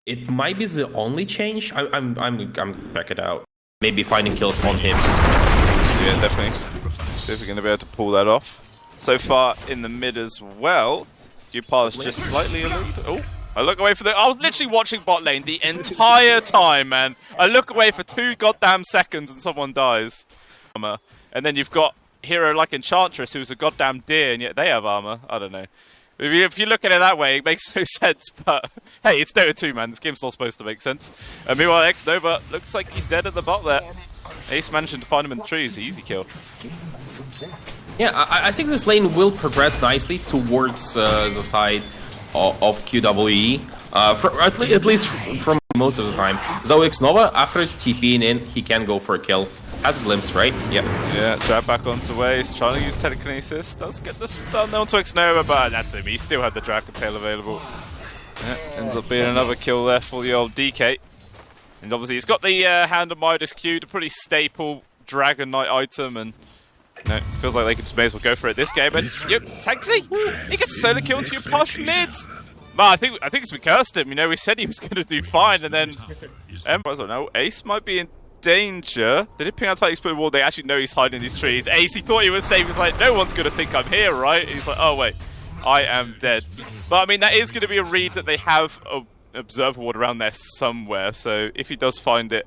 It might be the only change. I'm back it out. Maybe finding kills on him. Yeah, definitely. See if we're going to be able to pull that off. So far in the mid as well, Upar is just slightly eluded. Oh, I look away for the. I was literally watching bot lane the entire time, man. I look away for 2 goddamn seconds and someone dies. And then you've got hero like Enchantress, who's a goddamn deer, and yet they have armor. I don't know. If you look at it that way, it makes no sense, but hey, it's Dota 2, man. This game's not supposed to make sense. Meanwhile, X-Nova looks like he's dead at the bot there. Ace managing to find him in the trees. Easy kill. Yeah, I think this lane will progress nicely towards the side of QWE, at least from most of the time. So X-Nova, after TPing in, he can go for a kill. Has a glimpse, right? Yep. Yeah, drag back onto Waste, trying to use telekinesis. Does get the stun onto X-Nova, but that's him. He still had the Dragon Tail available. Yeah, ends up being another kill there for the old DK. And obviously he's got the Hand of Midas Q, a pretty staple Dragon Knight item, and you know, feels like they could may as well go for it this game. And yep, Taxi! He gets solo kill to your push mids! Man, I think it's we cursed him. You know, we said he was going to do fine, and then I don't know, Ace might be in danger. They did ping out the explode wall. They actually know he's hiding in these trees. Ace, he thought he was safe. He's like, no one's going to think I'm here, right? He's like, oh wait, I am dead. But I mean, that is going to be a read that they have an observer ward around there somewhere. So if he does find it,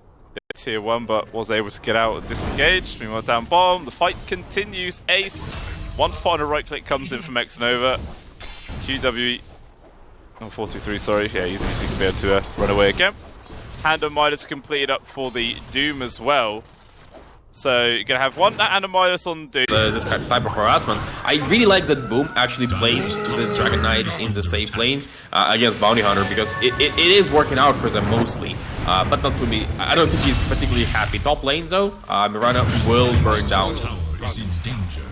tier 1, but was able to get out and disengage. Meanwhile, down bomb, the fight continues. Ace, one final right click comes in from X-Nova. QWE, oh, 4-2-3, sorry. Yeah, he's usually going to be able to run away again. Hand of Midas completed up for the Doom as well. So you're going to have one Hand of Midas on Doom. This type of harassment. I really like that Boom actually plays this Dragon Knight in the safe lane against Bounty Hunter, because it is working out for them mostly. But not to be. I don't think he's particularly happy. Top lane though, Mirana will burn down.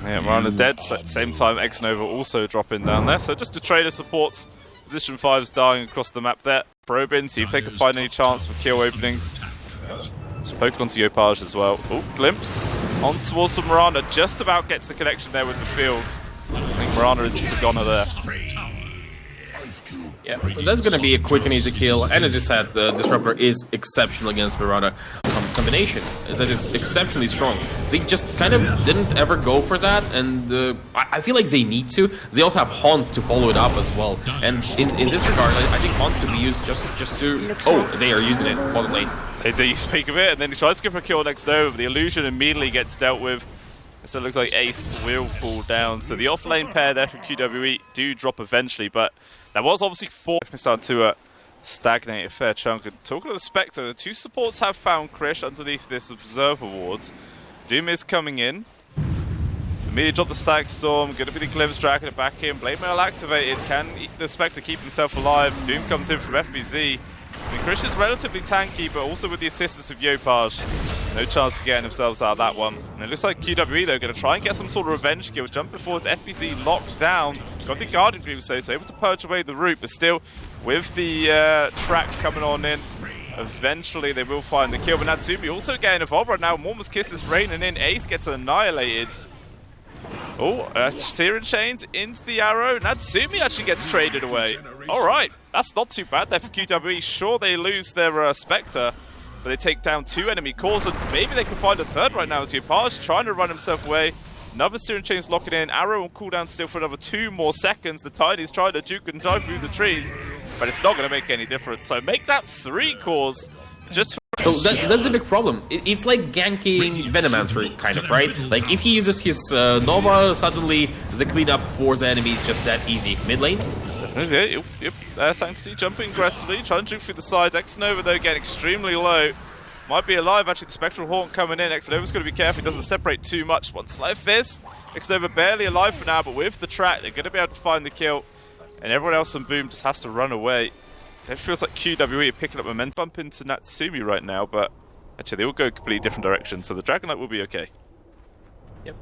Yeah, Mirana dead. Same time, X-Nova also dropping down there. So just to trader supports. Position 5's dying across the map there. Probe in, see if they can find any chance for kill openings. Just poking onto Yopaj as well. Oh, glimpse on towards some Mirana. Just about gets the connection there with the field. I think Mirana is just a goner there. Yeah, so that's going to be a quick and easy kill. And as you said, the Disruptor is exceptional against Mirana. Combination that is exceptionally strong. They just kind of didn't ever go for that, and I feel like they need to. They also have Haunt to follow it up as well. And in this regard, I think Haunt to be used just to... Oh, they are using it. Bottom lane. They do speak of it, and then he tries to go for a kill next over, but the illusion immediately gets dealt with. So it looks like Ace will fall down. So the off-lane pair there from QWE do drop eventually, but that was obviously 4. Starting to stagnate a fair chunk. And talking of the Spectre, the 2 supports have found Krish underneath this Observer wards. Doom is coming in. Immediately drop the Static Storm, going to be the Glimpse, dragging it back in. Blade Mail activated. Can the Spectre keep himself alive? Doom comes in from FBZ. I mean, Krish is relatively tanky, but also with the assistance of Yopaj, no chance of getting themselves out of that one. And it looks like QWE, though, going to try and get some sort of revenge kill. Jumping forwards, FBZ locked down. Got the Guardian Greaves, though, so able to purge away the root, but still, with the track coming on in, eventually they will find the kill. But Natsumi also getting involved right now. Mormon's Kiss is raining in. Ace gets annihilated. Oh, Searing Chains into the arrow. Natsumi actually gets traded away. Alright, that's not too bad there for QWE. Sure, they lose their Spectre, but they take down 2 enemy cores, and maybe they can find a third right now as Yopaj trying to run himself away. Another Searing Chains locking in. Arrow will cool down still for another 2 more seconds. The Tiny's trying to juke and dive through the trees, but it's not going to make any difference. So make that 3 cores just for... So that's a big problem. It's like ganking Venomancer, kind of, right? Like, if he uses his Nova, suddenly the cleanup for the enemy is just that easy. Mid lane? Definitely, yep. Sanctity jumping aggressively, trying to juke through the sides. X-Nova, though, getting extremely low. Might be alive, actually. The Spectral Haunt coming in. X-Nova's got to be careful. He doesn't separate too much. Once life Fizz. X-Nova barely alive for now, but with the track, they're going to be able to find the kill. And everyone else on Boom just has to run away. It feels like QWE are picking up momentum. Bump into Natsumi right now, but actually they all go completely different directions, so the Dragon Knight will be okay. Yep,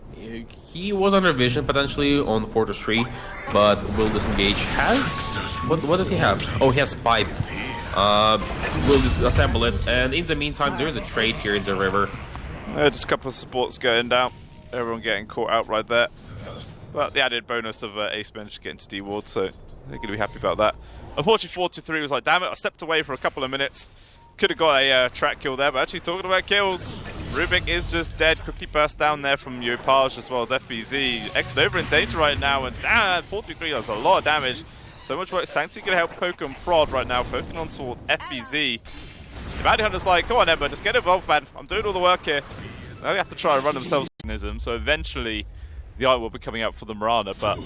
he was under vision potentially on Fortress 3, but will disengage. What does he have? Oh, he has Pipe. We'll disassemble it, and in the meantime there is a trade here in the river. Just a couple of supports going down. Everyone getting caught out right there. But the added bonus of Ace managed to get into D-Ward, so they're going to be happy about that. Unfortunately, 4-3 was like, damn it, I stepped away for a couple of minutes. Could have got a track kill there, but actually talking about kills, Rubik is just dead. Quickly burst down there from Yopaj as well as FBZ. X-Nova in danger right now, and damn, 4-3 does a lot of damage. So much work. Sanctity going to help poke and prod right now, focusing on toward FBZ. The Bounty Hunter's like, come on Ember, just get involved, man. I'm doing all the work here. Now they have to try and run themselves mechanism, so eventually the eye will be coming out for the Mirana, but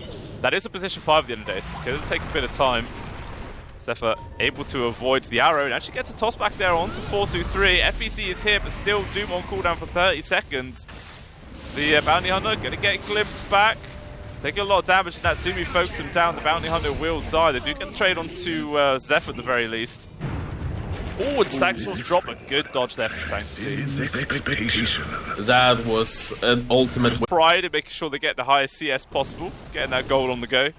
that is a position 5 at the end of the day, so it's going to take a bit of time. Zephyr able to avoid the arrow and actually gets a toss back there onto 4-2-3. FBC is here, but still Doom on cooldown for 30 seconds. The Bounty Hunter going to get glimpsed back. Taking a lot of damage, and Natsumi focuses him down. The Bounty Hunter will die. They do get the trade onto Zephyr at the very least. Oh, and Stax will drop a good dodge there from Sanctity. That was an ultimate pride in making sure they get the highest CS possible, getting that gold on the go.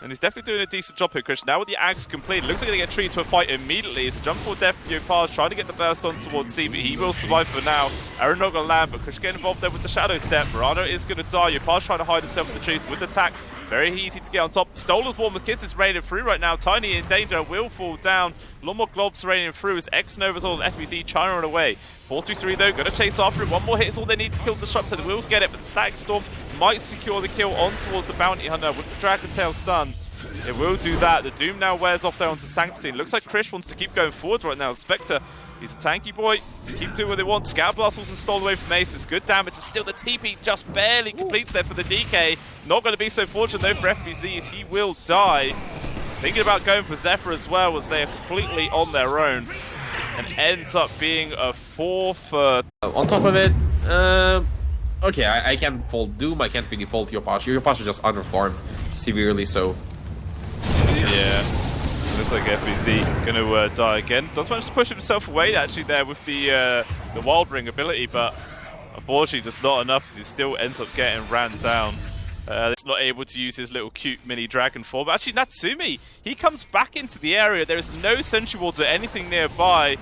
And he's definitely doing a decent job here, Christian. Now with the Axe complete, looks like they get treated to a fight immediately. It's a jump forward there from Yopaj, trying to get the burst on towards C, but he will survive for now. Aaron not going to land, but Christian getting involved there with the Shadow Step. Murano is going to die. Yopaj trying to hide himself in the trees with the attack. Very easy to get on top. Stolar's Warm with Kiss is raining through right now. Tiny in danger, will fall down. A lot more globs raining through as X-Nova's all FBC trying to run away. 4-2-3 though, going to chase after it. One more hit is all they need to kill the Disrupt, so they will get it, but the Static Storm might secure the kill on towards the Bounty Hunter with the Dragon Tail stun. It will do that. The Doom now wears off there onto Sanctity. Looks like Krish wants to keep going forwards right now. Spectre, he's a tanky boy. Keep doing what they want. Scout Blast also stole away from Ace. It's good damage, but still the TP just barely completes there for the DK. Not going to be so fortunate though for FBZs. He will die. Thinking about going for Zephyr as well, as they are completely on their own. And ends up being a 4 for... On top of it, okay, I can't fault Doom. I can't really fault Yopaj. Yopaj is just underfarmed severely, so... Yeah, looks like FBZ going to die again. Does manage to push himself away actually there with the Wild Ring ability, but unfortunately just not enough as he still ends up getting ran down. He's not able to use his little cute mini dragon form. But actually Natsumi, he comes back into the area. There is no sentry wards or anything nearby.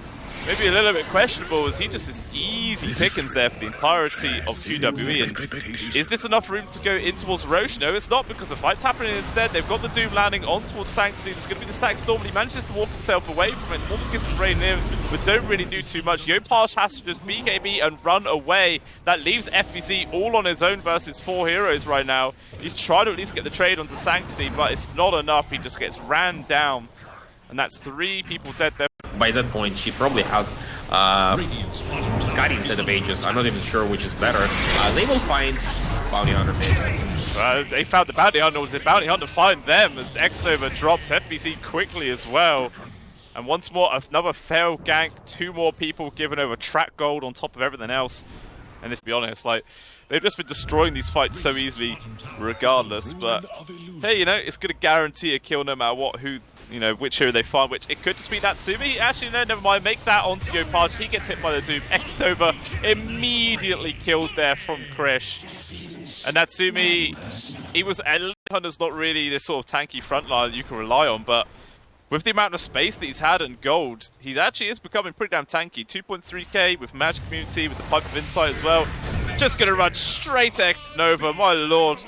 Maybe a little bit questionable as he just is easy pickings there for the entirety of QWE. And is this enough room to go in towards Roche? No, it's not, because the fight's happening instead. They've got the Doom landing on towards Sanctity. There's going to be the Static Storm, but he manages to walk himself away from it. Almost gets his rain in, but don't really do too much. Yopaj has to just BKB and run away. That leaves FBZ all on his own versus 4 heroes right now. He's trying to at least get the trade onto Sanctity, but it's not enough. He just gets ran down. And that's 3 people dead there. By that point, she probably has Skadi instead of Aegis. I'm not even sure which is better. They will find Bounty Hunter mid. They found the Bounty Hunter. Was the Bounty Hunter find them as X-Nova drops FBC quickly as well. And once more, another failed gank. 2 more people given over track gold on top of everything else. And let's be honest, like, they've just been destroying these fights so easily regardless. But hey, you know, it's going to guarantee a kill no matter what, which hero they find, which it could just be Natsumi. Actually, no, never mind. Make that onto Yopaj. He gets hit by the Doom. X-Nova immediately killed there from Krish. And Natsumi, Hunter's not really this sort of tanky frontline you can rely on, but with the amount of space that he's had and gold, he actually is becoming pretty damn tanky. 2.3k with Match Community, with the Pipe of Insight as well. Just going to run straight to X-Nova, my lord.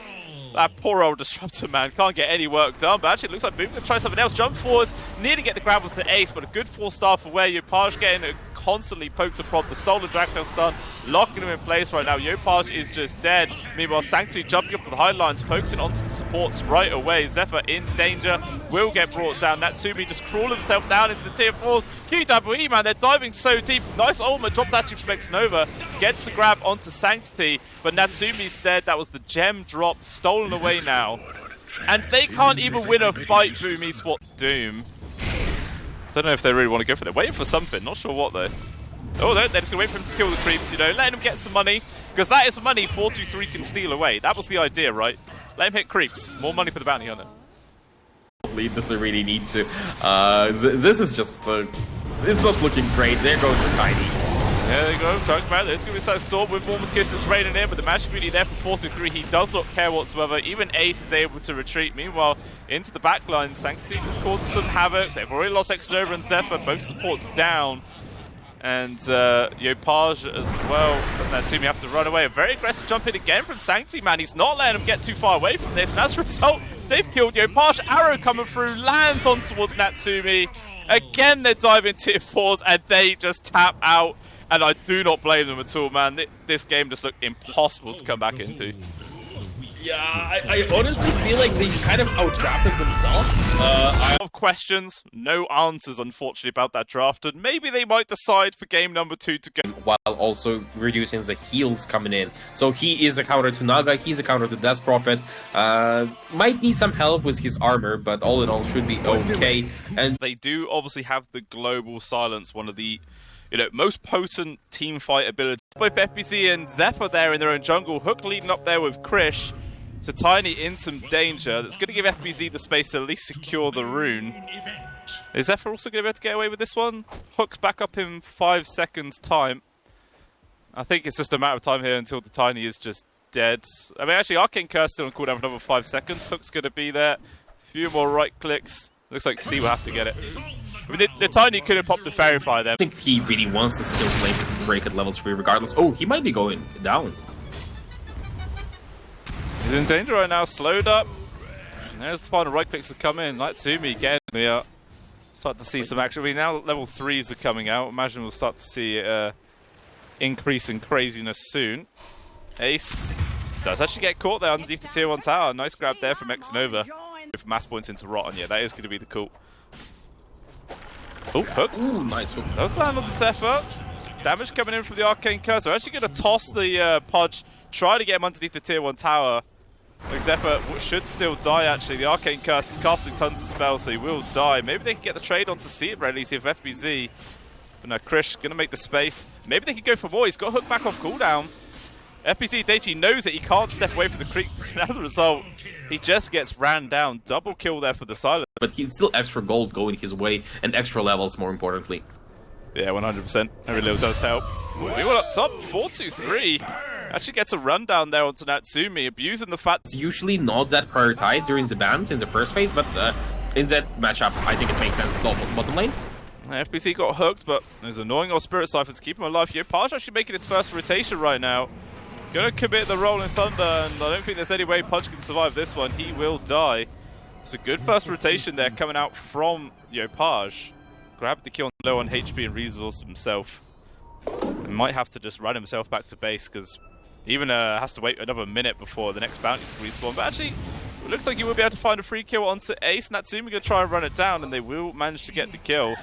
That poor old Disruptor, man, can't get any work done. But actually, it looks like Boom going to try something else. Jump forwards, nearly get the grab to Ace, but a good 4-star for where Yopaj getting constantly poked to prod. The stolen Dractyl stun, locking him in place right now. Yopaj is just dead. Meanwhile, Sanctity jumping up to the high lines, focusing onto the supports right away. Zephyr in danger, will get brought down. Natsumi just crawl himself down into the tier 4s. QWE, man, they're diving so deep. Nice ultimate dropped actually from X-Nova. Gets the grab onto Sanctity, but Natsumi's dead. That was the gem drop, stolen away now. And they can't even win a fight, Boom eSports Doom. Don't know if they really want to go for it. They're waiting for something, not sure what though. Oh, they're just going to wait for him to kill the creeps, letting him get some money. Because that is money 4-2-3 can steal away. That was the idea, right? Let him hit creeps. More money for the Bounty Hunter. Lead doesn't really need to. This is just it's not looking great. There goes the Tiny. There they go, talking about it. It's going to be a Storm with Warm's Kisses raining in, but the Magic Beauty there for 4-2-3. He does not care whatsoever. Even Ace is able to retreat. Meanwhile, into the backline, Sanctity just caused some havoc. They've already lost X-Nova and Zephyr, both supports down. And Yopaj as well. Doesn't Natsumi have to run away? A very aggressive jump in again from Sanctity, man. He's not letting him get too far away from this. And as a result, they've killed Yopaj. Arrow coming through, lands on towards Natsumi. Again, they're diving tier 4s and they just tap out. And I do not blame them at all, man. This game just looked impossible to come back into. Yeah, I honestly feel like they kind of outdrafted themselves. I have questions, no answers, unfortunately, about that draft, and maybe they might decide for game number 2 to go. While also reducing the heals coming in. So he is a counter to Naga, he's a counter to Death Prophet. Might need some help with his armor, but all in all should be okay. And they do obviously have the global silence, one of the most potent team fight abilities. Both FBC and Zephyr there in their own jungle. Hook leading up there with Krish. So Tiny in some danger. That's going to give FBZ the space to at least secure the rune. Is Zephyr also going to be able to get away with this one? Hook's back up in 5 seconds time. I think it's just a matter of time here until the Tiny is just dead. I mean, actually, Arcane Curse still on cooldown for another 5 seconds. Hook's going to be there. A few more right clicks. Looks like C will have to get it. I mean, the Tiny could have popped the Fairy Fire there. I think he really wants to still play break at level 3 regardless. Oh, he might be going down. He's in danger right now, slowed up. And there's the final right clicks to come in. Natsumi again. We are starting to see some action. I mean, now level 3s are coming out. Imagine we'll start to see increase in craziness soon. Ace does actually get caught there underneath the tier 1 tower. Nice grab there from Xnova. With mass points into Rotten, yeah, that is going to be the call. Oh, Hook. Ooh, nice hook. Does land on the Zephyr. Damage coming in from the Arcane Curse. They're actually going to toss the Pudge, try to get him underneath the tier 1 tower. Like Zephyr should still die, actually. The Arcane Curse is casting tons of spells, so he will die. Maybe they can get the trade on to see it ready, see if FBZ. But no, Krish going to make the space. Maybe they can go for more. He's got Hook back off cooldown. FBZ Daichi knows that he can't step away from the creeps, and as a result, he just gets ran down. Double kill there for the Silent. But he's still extra gold going his way, and extra levels, more importantly. Yeah, 100%. Every little does help. We were up top, 4-2-3. Actually gets a rundown there onto Natsumi, abusing the fact... It's usually not that prioritized during the bans in the first phase, but in that matchup, I think it makes sense to bottom lane. FBC got hooked, but there's annoying old Spirit Cypher to keep him alive. Yopaj actually making his first rotation right now. Gonna commit the Rolling Thunder, and I don't think there's any way Pudge can survive this one. He will die. It's a good first rotation there coming out from Yopaj. Grabbed the kill low on HP and resource himself. He might have to just run himself back to base, because even has to wait another minute before the next bounty to respawn. But actually, it looks like he will be able to find a free kill onto Ace. Natsumi going to try and run it down, and they will manage to get the kill.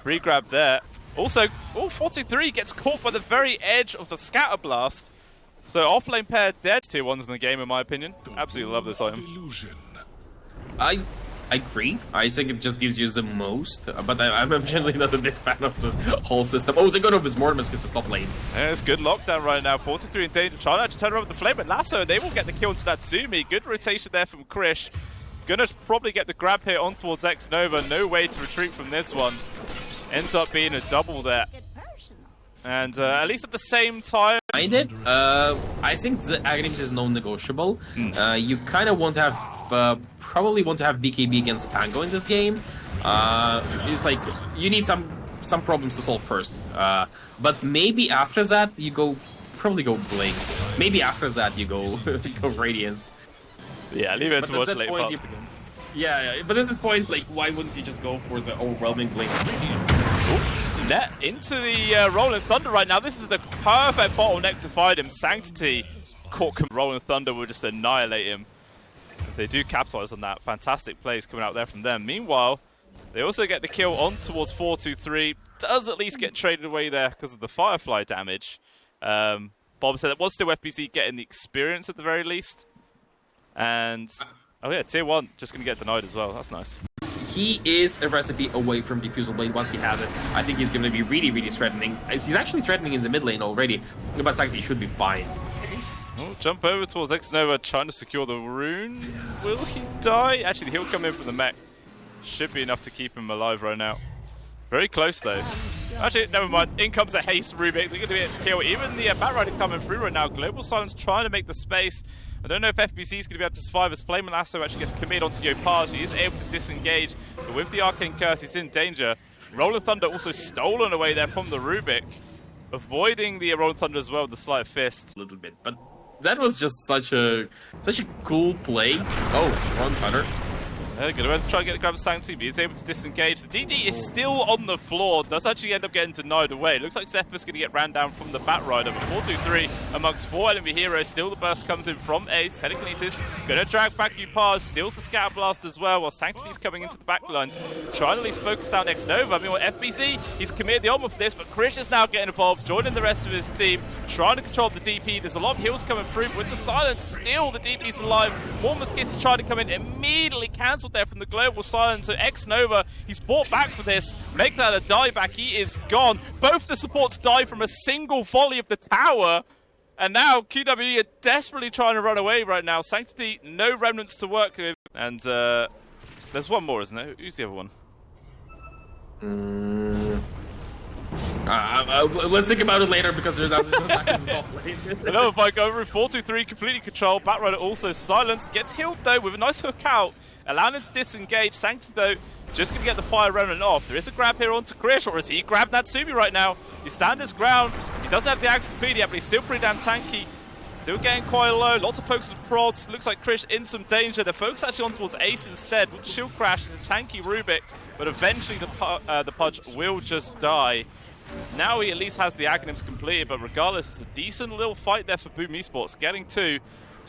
Free grab there. Also, 4-2-3 gets caught by the very edge of the Scatter Blast. So off-lane pair dead tier 1s in the game, in my opinion. Absolutely love this item. I agree. I think it just gives you the most, but I'm generally not a big fan of the whole system. Oh, they got over his Mortimus because it's top lane. Yeah, it's good lockdown right now. 4-2-3 in danger. Trying to turn around with the Flame and Lasso. They will get the kill into Natsumi. Good rotation there from Krish. Gonna probably get the grab here on towards Xnova. No way to retreat from this one. Ends up being a double there. And at least at the same time... I think the agreement is non-negotiable. You kind of want to have... probably want to have BKB against Pango in this game. It's like, you need some problems to solve first. But maybe after that, you probably go Blink. Maybe after that, you go Radiance. Yeah, leave it to watch late pass again. Yeah, but at this point, like, why wouldn't you just go for the overwhelming Blink? Net into the Rolling Thunder right now. This is the perfect bottleneck to fight him. Sanctity caught Rolling Thunder will just annihilate him. If they do capitalize on that, fantastic plays coming out there from them. Meanwhile, they also get the kill on towards 4-2-3. Does at least get traded away there because of the Firefly damage. Bob said it was still FBC getting the experience at the very least. And, oh yeah, tier 1 just going to get denied as well. That's nice. He is a recipe away from Diffusal Blade once he has it. I think he's going to be really, really threatening. He's actually threatening in the mid lane already, but Sanctity should be fine. Oh, jump over towards Xnova, trying to secure the rune. Will he die? Actually, he'll come in from the mech. Should be enough to keep him alive right now. Very close, though. Actually, never mind. In comes a haste Rubik. They're going to be able to kill. Even the Batrider coming through right now. Global Silence trying to make the space. I don't know if FBC is going to be able to survive as Flame and Lasso actually gets committed onto Yopaj. He is able to disengage, but with the Arcane Curse, he's in danger. Rolling Thunder also stolen away there from the Rubik, avoiding the Rolling Thunder as well, the Sleight of Fist. A little bit, but that was just such a cool play. Oh, Ron Thunder. Gonna try to get the grab of Sanctity, but he's able to disengage. The DD is still on the floor, does actually end up getting denied away. Looks like Zephyr's gonna get ran down from the Batrider, but 4-2-3 amongst 4 enemy heroes. Still the burst comes in from Ace. Telekinesis gonna drag back Upaz, steals the Scatter Blast as well, while Sanctity's coming into the backlines, trying to at least focus down X-Nova. Meanwhile, FBZ, he's committed the armor for this, but Krish is now getting involved, joining the rest of his team, trying to control the DP. There's a lot of heals coming through, but with the silence, still the DP's alive. More Mosquitoes is trying to come in, immediately cancelled there from the global silence. So X-Nova, he's bought back for this. Make that a dieback, he is gone. Both the supports die from a single volley of the tower. And now QWE are desperately trying to run away right now. Sanctity, no remnants to work with. And there's one more, isn't there? Who's the other one? Let's think about it later because there's Another fight over 4-2-3, completely controlled. Batrider also silenced, gets healed though with a nice hook out, allowing him to disengage. Sanctity though, just going to get the fire remnant off. There is a grab here onto Krish, or is he grabbed Natsumi right now? He stands his ground, he doesn't have the axe completely yet, but he's still pretty damn tanky. Still getting quite low, lots of pokes and prods. Looks like Krish in some danger. They're focused actually on towards Ace instead. With the shield crash, it's a tanky Rubik, but eventually the Pudge will just die. Now he at least has the Aghanims completed, but regardless, it's a decent little fight there for Boom Esports. Getting 2,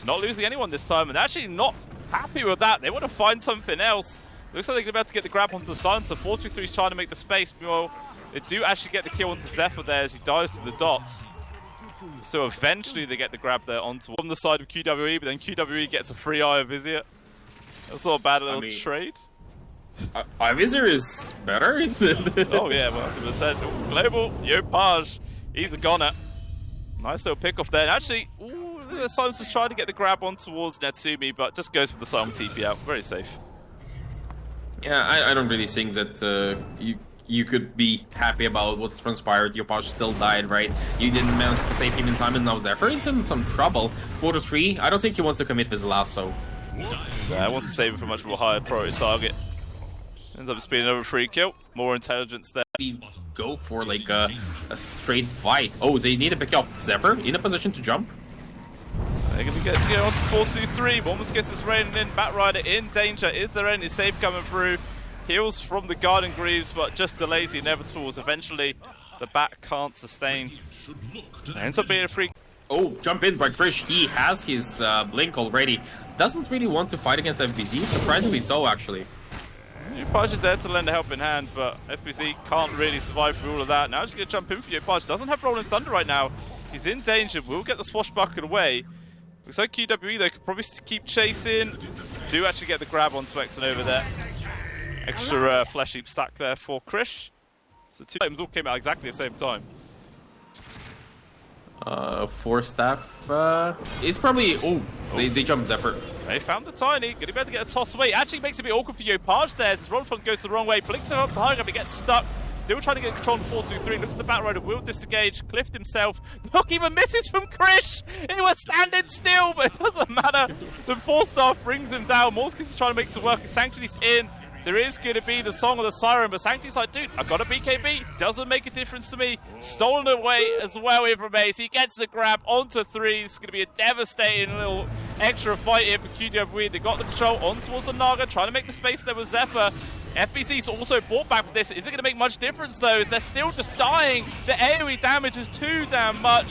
not losing anyone this time, and actually not happy with that. They want to find something else. Looks like they're about to get the grab onto the Silencer. 4-2-3 is trying to make the space. Meanwhile, they do actually get the kill onto Zephyr there as he dies to the dots. So eventually they get the grab there onto on the side of QWE, but then QWE gets a free Eye of Vizier. That's not a bad little trade. Ivizir is better, isn't it? Oh yeah, 100%. Global, Yopaj, he's a goner. Nice little pick off there. And actually, the Silence is trying to get the grab on towards Natsumi, but just goes for the Silent TP out. Very safe. Yeah, I don't really think that you could be happy about what transpired. Yopaj still died, right? You didn't manage to save him in time, and now Zephyr is in some trouble. 4-3, I don't think he wants to commit his lasso. Yeah, I want to save him for much more higher priority target. Ends up just being another free kill. More intelligence there. Go for like a straight fight. Oh, they need to pick up Zephyr in a position to jump. They're going to get on to 4-2-3. Almost gets this raining in. Batrider in danger. Is there any save coming through? Heals from the Garden Greaves, but just delays the inevitables. Eventually, the Bat can't sustain. Ends up being a free. Oh, jump in by Krish. He has his blink already. Doesn't really want to fight against FBZ. Surprisingly so, actually. Upaj is there to lend a helping hand, but FBZ can't really survive through all of that. Now he's going to jump in for Upaj. Doesn't have Rolling Thunder right now. He's in danger. Will get the swashbuckle away. Looks like QWE, though, could probably keep chasing. Do actually get the grab onto Exxon over there. Extra flesh heap stack there for Krish. So 2 items all came out exactly the same time. 4 staff is probably... Oh, they jumped Zephyr. They found the Tiny. Gonna be able to get a toss away. Actually makes it a bit awkward for Yopaj there. This Rolling Thunder goes the wrong way. Blinks him up to high up. He gets stuck. Still trying to get control on 4-2-3. Looks at the Batrider. Will disengage. Cliffed himself. The hook even misses from Krish. He was standing still, but it doesn't matter. The 4-staff brings him down. Morskis is trying to make some work. Sanctity's in. There is going to be the Song of the Siren, but Sanctity's like, dude, I got a BKB. Doesn't make a difference to me. Stolen away as well here from Ace. He gets the grab onto 3. It's going to be a devastating little extra fight here for QWE. They got the control on towards the Naga, trying to make the space there with Zephyr. FBC's also bought back for this. Is it going to make much difference, though? They're still just dying. The AoE damage is too damn much.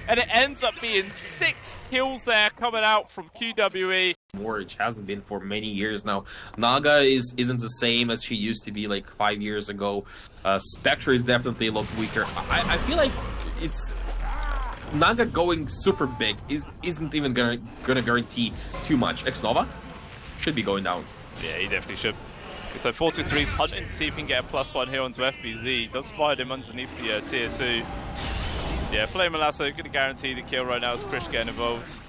And it ends up being 6 kills there coming out from QWE. Which hasn't been for many years now. Naga isn't the same as she used to be like 5 years ago. Spectre is definitely a lot weaker. I feel like it's... Naga going super big isn't even gonna guarantee too much. X-Nova should be going down. Yeah, he definitely should. So 4-2-3's hunting to see if he can get a +1 here onto FBZ. Does find him underneath the tier 2. Yeah, Flame and Lasso going to guarantee the kill right now as Krish getting involved.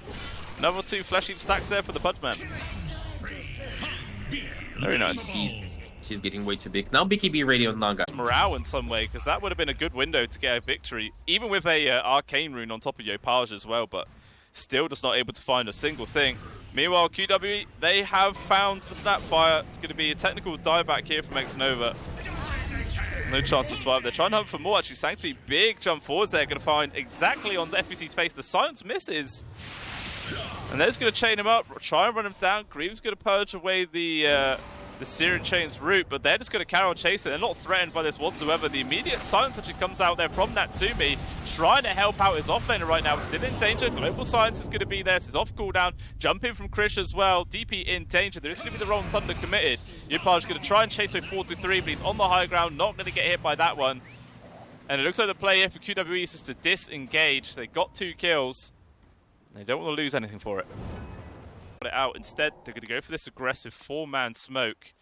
Another 2 flesh heap stacks there for the Budman. Very nice. She's getting way too big. Now BKB ready on Naga. Morale in some way, because that would have been a good window to get a victory, even with a Arcane Rune on top of Yopaj as well, but still just not able to find a single thing. Meanwhile, QWE, they have found the Snapfire. It's going to be a technical dieback here from X-Nova. No chance to survive. They're trying to hunt for more. Actually, Sanctity, big jump forwards there. Going to find exactly on FBC's face. The silence misses. And they're just going to chain him up, try and run him down. Greaves going to purge away the Syrian Chain's route, but they're just going to carry on chasing. They're not threatened by this whatsoever. The immediate silence actually comes out there from Natsumi, trying to help out his offlaner right now. Still in danger. Global Silence is going to be there. So he's off cooldown. Jumping from Krish as well. DP in danger. There is going to be the wrong Thunder committed. Yupaj going to try and chase away 4-2-3, but he's on the high ground. Not going to get hit by that one. And it looks like the play here for QWE is just to disengage. They got 2 kills. They don't want to lose anything for it. Put it out. Instead, they're going to go for this aggressive 4-man smoke.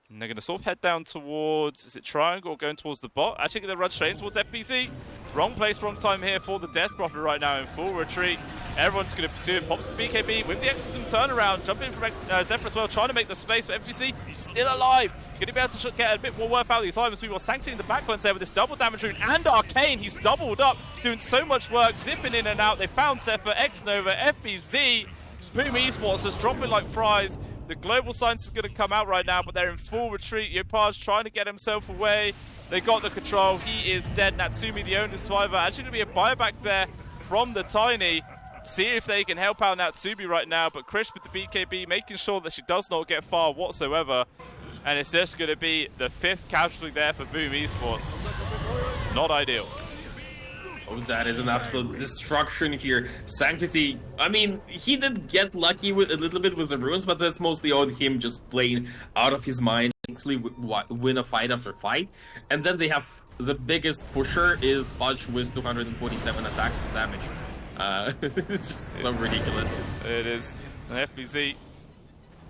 And they're going to sort of head down towards, is it Triangle or going towards the bot? Actually, going to run straight towards FBC. Wrong place, wrong time here for the Death Prophet right now in full retreat. Everyone's going to pursue it. Pops the BKB with the Exorcism turnaround. Jumping from Zephyr as well, trying to make the space for FBC. He's still alive. Going to be able to get a bit more work out of the assignments. We've got Sanctity in the backline there with this double damage rune and Arcane. He's doubled up, doing so much work, zipping in and out. They found Zephyr, X-Nova, FBZ. Boom Esports just dropping like fries. The Global Science is going to come out right now, but they're in full retreat. Yopaj trying to get himself away. They got the control. He is dead. Natsumi, the only survivor. Actually going to be a buyback there from the Tiny. See if they can help out Natsumi right now. But Krish with the BKB, making sure that she does not get far whatsoever. And it's just going to be the 5th casualty there for Boom Esports. Not ideal. Oh, that is an absolute destruction here. Sanctity, I mean, he did get lucky with a little bit with the runes, but that's mostly on him just playing out of his mind, actually win a fight after fight. And then they have the biggest pusher is Fudge with 247 attack damage. It's just so ridiculous. It is. And FBZ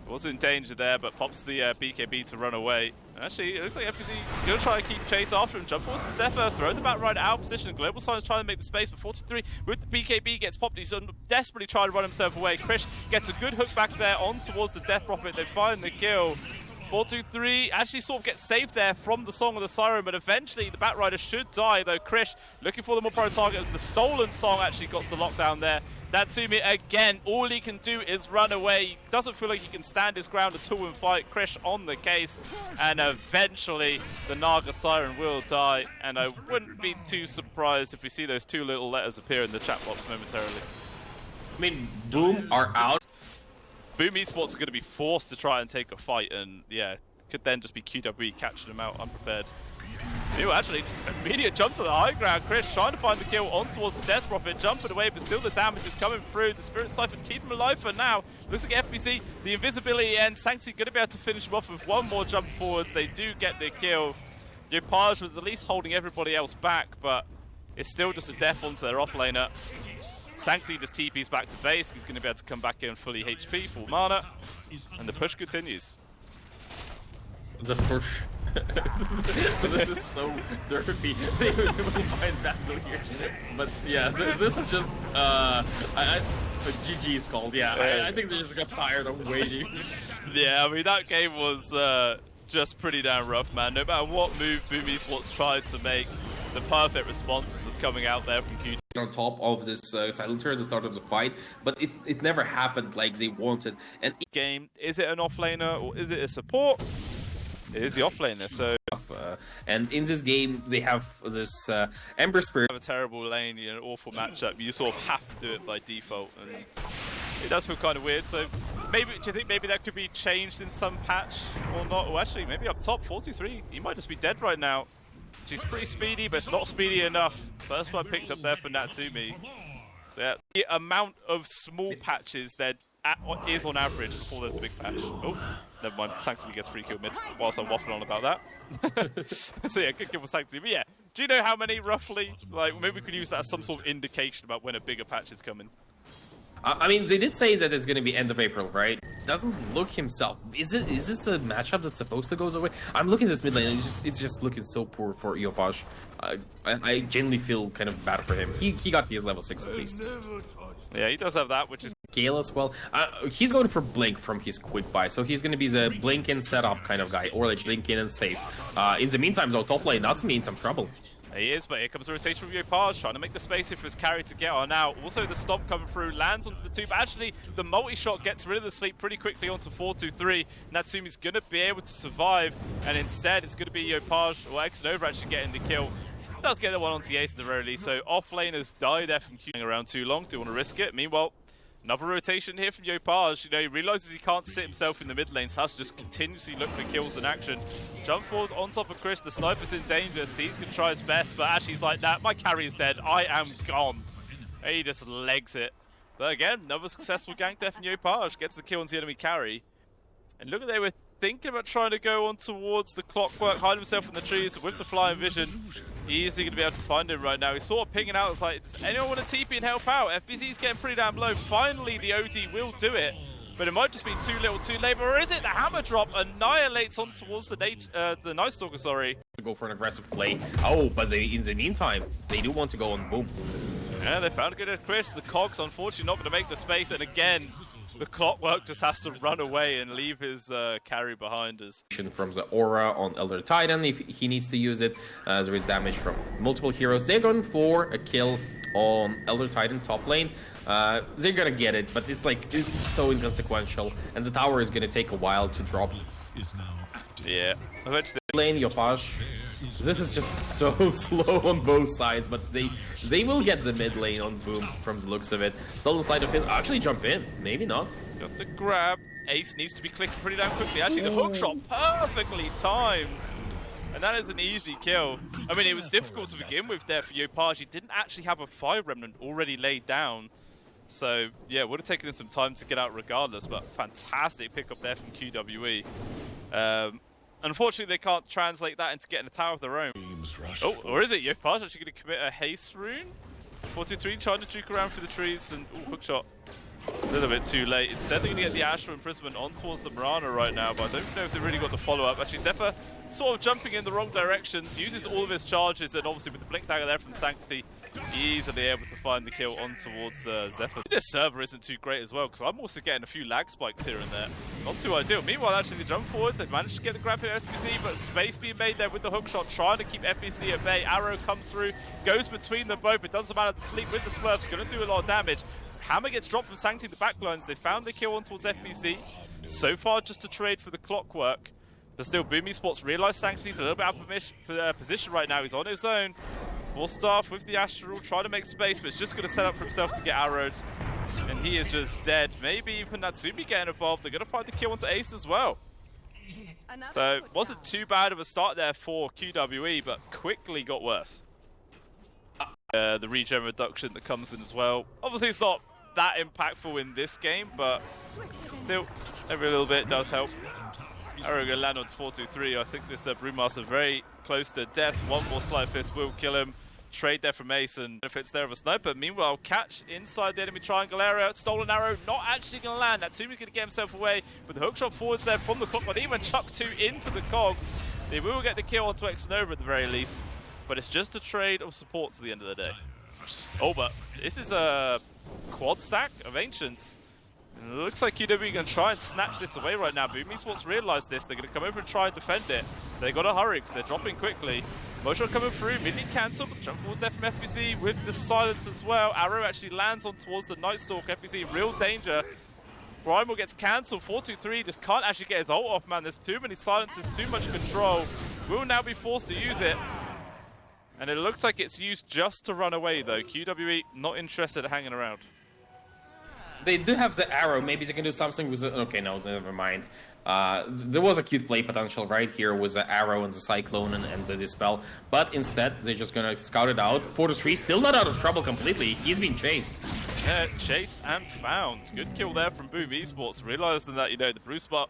was in danger there, but pops the BKB to run away. Actually, it looks like FBZ going to try and keep chase after him. Jump forwards from Zephyr, throw the back right out of position. Global Silence trying to make the space, but 43 with the BKB gets popped. He's desperately trying to run himself away. Krish gets a good hook back there on towards the Death Prophet. They find the kill. 4-2-3 actually sort of gets saved there from the Song of the Siren, but eventually the Batrider should die, though Krish looking for the more pro target. It was the stolen Song actually got the lockdown there. Natsumi, again, all he can do is run away. He doesn't feel like he can stand his ground at all and fight. Krish on the case, and eventually the Naga Siren will die, and I wouldn't be too surprised if we see those 2 little letters appear in the chat box momentarily. I mean, Boom are out. Boom Esports are going to be forced to try and take a fight, and yeah, could then just be QWE catching them out unprepared. Ew, actually, just immediate jump to the high ground. Krish trying to find the kill on towards the Death Prophet, jumping away, but still the damage is coming through. The Spirit Siphon keep him alive for now. Looks like FBC, the invisibility ends. Sanctity going to be able to finish him off with one more jump forwards. They do get the kill. Yopaj was at least holding everybody else back, but it's still just a death onto their offlaner. Sanctity just TP's back to base. He's going to be able to come back in fully HP, full mana, and the push continues. The push. This is so derpy. They was able to find battle here. But yeah, so this is just GG's called. Yeah, I think they just got tired of waiting. Yeah, I mean that game was just pretty damn rough, man. No matter what move Boom Esports tried to make, the perfect response was just coming out there from QWE. On top of this silencer at the start of the fight, but it never happened like they wanted. And game, is it an offlaner or is it a support? It is the offlaner, so... and in this game, they have this Ember Spirit. Have a terrible lane, you know, an awful matchup. You sort of have to do it by default, and it does feel kind of weird. So, maybe do you think maybe that could be changed in some patch or not? Or actually, maybe up top, 4-2-3, he might just be dead right now. She's pretty speedy, but it's not speedy enough. First one picked up there for Natsumi. So yeah, the amount of small patches that is on average before there's a big patch. Oh, never mind. Sanctity gets free kill mid whilst I'm waffling on about that. So yeah, good kill for Sanctity. But yeah, do you know how many roughly? Like, maybe we could use that as some sort of indication about when a bigger patch is coming. I mean, they did say that it's going to be end of April, right? Doesn't look himself. Is this a matchup that's supposed to go away? I'm looking at this mid lane, and it's just looking so poor for Yopaj. I genuinely feel kind of bad for him. He got his level 6 at least. Yeah, he does have that, which is scale as well. He's going for Blink from his quick buy, so he's going to be the blink and setup kind of guy, or like blink in and save. In the meantime, though, top lane Natsumi in some trouble. He is, but here comes the rotation from Yopaj, trying to make the space here for his carry to get on out. Also, the stomp coming through, lands onto the two, but actually, the multi-shot gets rid of the sleep pretty quickly onto 4-2-3. Natsumi's going to be able to survive, and instead, it's going to be Yopaj or Xnova actually getting the kill. Does get the one onto the ace at the very least, so off-laners die there from queuing around too long. Do want to risk it? Meanwhile, another rotation here from Yopaj. You know, he realizes he can't sit himself in the mid lane, so has to just continuously look for kills in action. Jump falls on top of Chris. The sniper's in danger. Seeds can try his best, but actually he's like, nah, my carry is dead. I am gone. And he just legs it. But again, another successful gank there from Yopaj. Gets the kill on the enemy carry. And look at they were thinking about trying to go on towards the clockwork, hide himself in the trees with the flying vision. Easily going to be able to find him right now. He's sort of pinging out. It's like, does anyone want to TP and help out? FBZ's getting pretty damn low. Finally, the OD will do it. But it might just be too little too late. Or is it? The hammer drop annihilates on towards the Night Stalker, sorry. Go for an aggressive play. Oh, but in the meantime, they do want to go on boom. Yeah, they found a good Chris. The Cogs, unfortunately, not going to make the space. And again, the clockwork just has to run away and leave his carry behind us. From the aura on Elder Titan, if he needs to use it, there is damage from multiple heroes. They're going for a kill on Elder Titan top lane. They're gonna get it, but it's like, it's so inconsequential, and the tower is gonna take a while to drop. Yeah, eventually. Lane Yopaj, this is just so slow on both sides, but they will get the mid lane on boom from the looks of it. Stolen Slide of his actually jump in, maybe not. Got the grab. Ace needs to be clicking pretty damn quickly. Actually, the hook shot perfectly timed. And that is an easy kill. I mean, it was difficult to begin with there for Yopaj. He didn't actually have a Fire Remnant already laid down. So, yeah, it would have taken him some time to get out regardless, but fantastic pickup there from QWE. Unfortunately, they can't translate that into getting a tower of their own. Oh, or is it? Yopaj actually going to commit a haste rune? 4-2-3, trying to juke around through the trees, and hookshot. A little bit too late. Instead, they're going to get the Asher Imprisonment on towards the Mirana right now, but I don't know if they really got the follow-up. Actually, Zephyr sort of jumping in the wrong directions, uses all of his charges, and obviously with the Blink Dagger there from Sanctity, easily able to find the kill on towards Zephyr. This server isn't too great as well, because I'm also getting a few lag spikes here and there. Not too ideal. Meanwhile, actually, the jump forwards, they've managed to get the grab here at SPC, but space being made there with the hookshot, trying to keep FBC at bay. Arrow comes through, goes between them both. It doesn't matter, the sleep with the Smurfs, going to do a lot of damage. Hammer gets dropped from Sanctity the backlines. They found the kill on towards FBC. So far, just a trade for the clockwork. But still, Boomy Sports realise Sanctity's a little bit out of position right now. He's on his own. Full staff with the Astral, trying to make space, but it's just going to set up for himself to get arrowed. And he is just dead. Maybe even Natsumi getting involved. They're going to find the kill onto Ace as well. So, wasn't too bad of a start there for QWE, but quickly got worse. The regen reduction that comes in as well. Obviously, it's not that impactful in this game, but still, every little bit does help. Arrow going to land on 4-2-3. I think this Brewmaster very close to death. One more Sleight Fist will kill him. Trade there from Ace and benefits there of a sniper. Meanwhile, catch inside the enemy triangle area. Stolen arrow not actually going to land. Natsumi's going to get himself away with the hookshot forwards there from the clock. But even chuck 2 into the cogs. They will get the kill onto Xnova at the very least. But it's just a trade of support to the end of the day. Oh, but this is a quad stack of Ancients. And it looks like QWE are going to try and snatch this away right now. Boomy Sports realised this. They're going to come over and try and defend it. They got to hurry because they're dropping quickly. Motion coming through, immediately cancelled, but the jump forwards there from FBC with the silence as well. Arrow actually lands on towards the Night Stalker. FBC, real danger. Primal gets cancelled. 4-2-3 just can't actually get his ult off, man. There's too many silences, too much control. Will now be forced to use it. And it looks like it's used just to run away, though. QWE not interested in hanging around. They do have the arrow. Maybe they can do something with it. Okay, no, never mind. There was a cute play potential right here with the arrow and the cyclone and the dispel. But instead, they're just going to scout it out. 4-3, still not out of trouble completely. He's being chased. Yeah, chased and found. Good kill there from Boom Esports. Realizing that, you know, the Brewmaster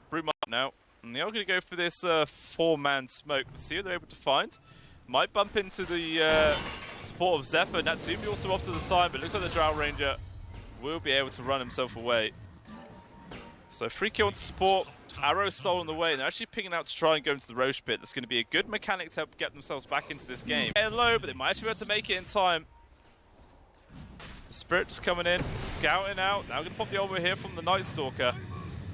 now. And they are going to go for this 4-man smoke. Let's see what they're able to find. Might bump into the support of Zephyr. Natsumi also off to the side, but it looks like the Drow Ranger will be able to run himself away. So free kill to support. Arrow stolen away, and they're actually picking out to try and go into the Roche pit. That's going to be a good mechanic to help get themselves back into this game. Getting low, but they might actually be able to make it in time. The Spirit just coming in, scouting out. Now going to pop the ultimate here from the Night Stalker.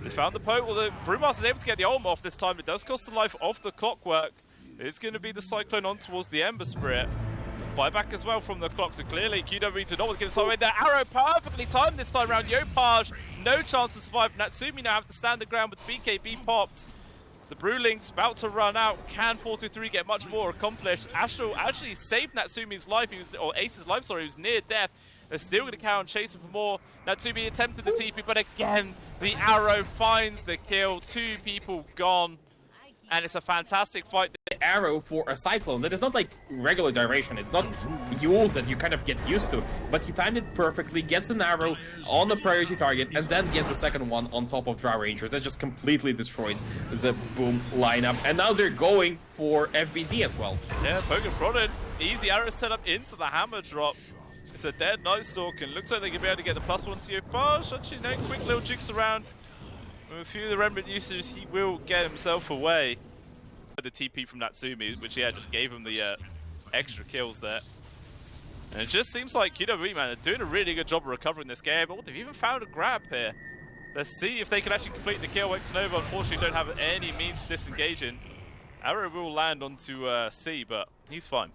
They found the poke. Well, the Brewmaster is able to get the ultimate off this time. It does cost the life of the Clockwork. It's going to be the Cyclone on towards the Ember Spirit. Buyback as well from the clock, so clearly QWE to not want to get this away. Their arrow perfectly timed this time around. Yopaj, no chance to survive. Natsumi now have to stand the ground with BKB popped. The Brewling's about to run out. Can 423 get much more accomplished? Astral actually saved Natsumi's life, or Ace's life, sorry, he was near death. They're still going to carry on chasing for more. Natsumi attempted the TP, but again, the arrow finds the kill. 2 people gone. And it's a fantastic fight. The arrow for a Cyclone, that is not like regular duration, it's not Yules that you kind of get used to, but he timed it perfectly, gets an arrow on the priority target, and then gets a second one on top of Drow Rangers. That just completely destroys the Boom lineup. And now they're going for FBZ as well. Yeah, Poker prodded. Easy arrow set up into the hammer drop. It's a dead Night Stalker, and looks like they're going to be able to get the +1 to Yopaj. Actually, no, quick little jukes around. With a few of the Remnant uses, he will get himself away. The TP from Natsumi, which just gave him the extra kills there. And it just seems like QWE, man, they're doing a really good job of recovering this game. But they've even found a grab here. Let's see if they can actually complete the kill. Xnova unfortunately don't have any means of disengaging. Arrow will land onto C, but he's fine.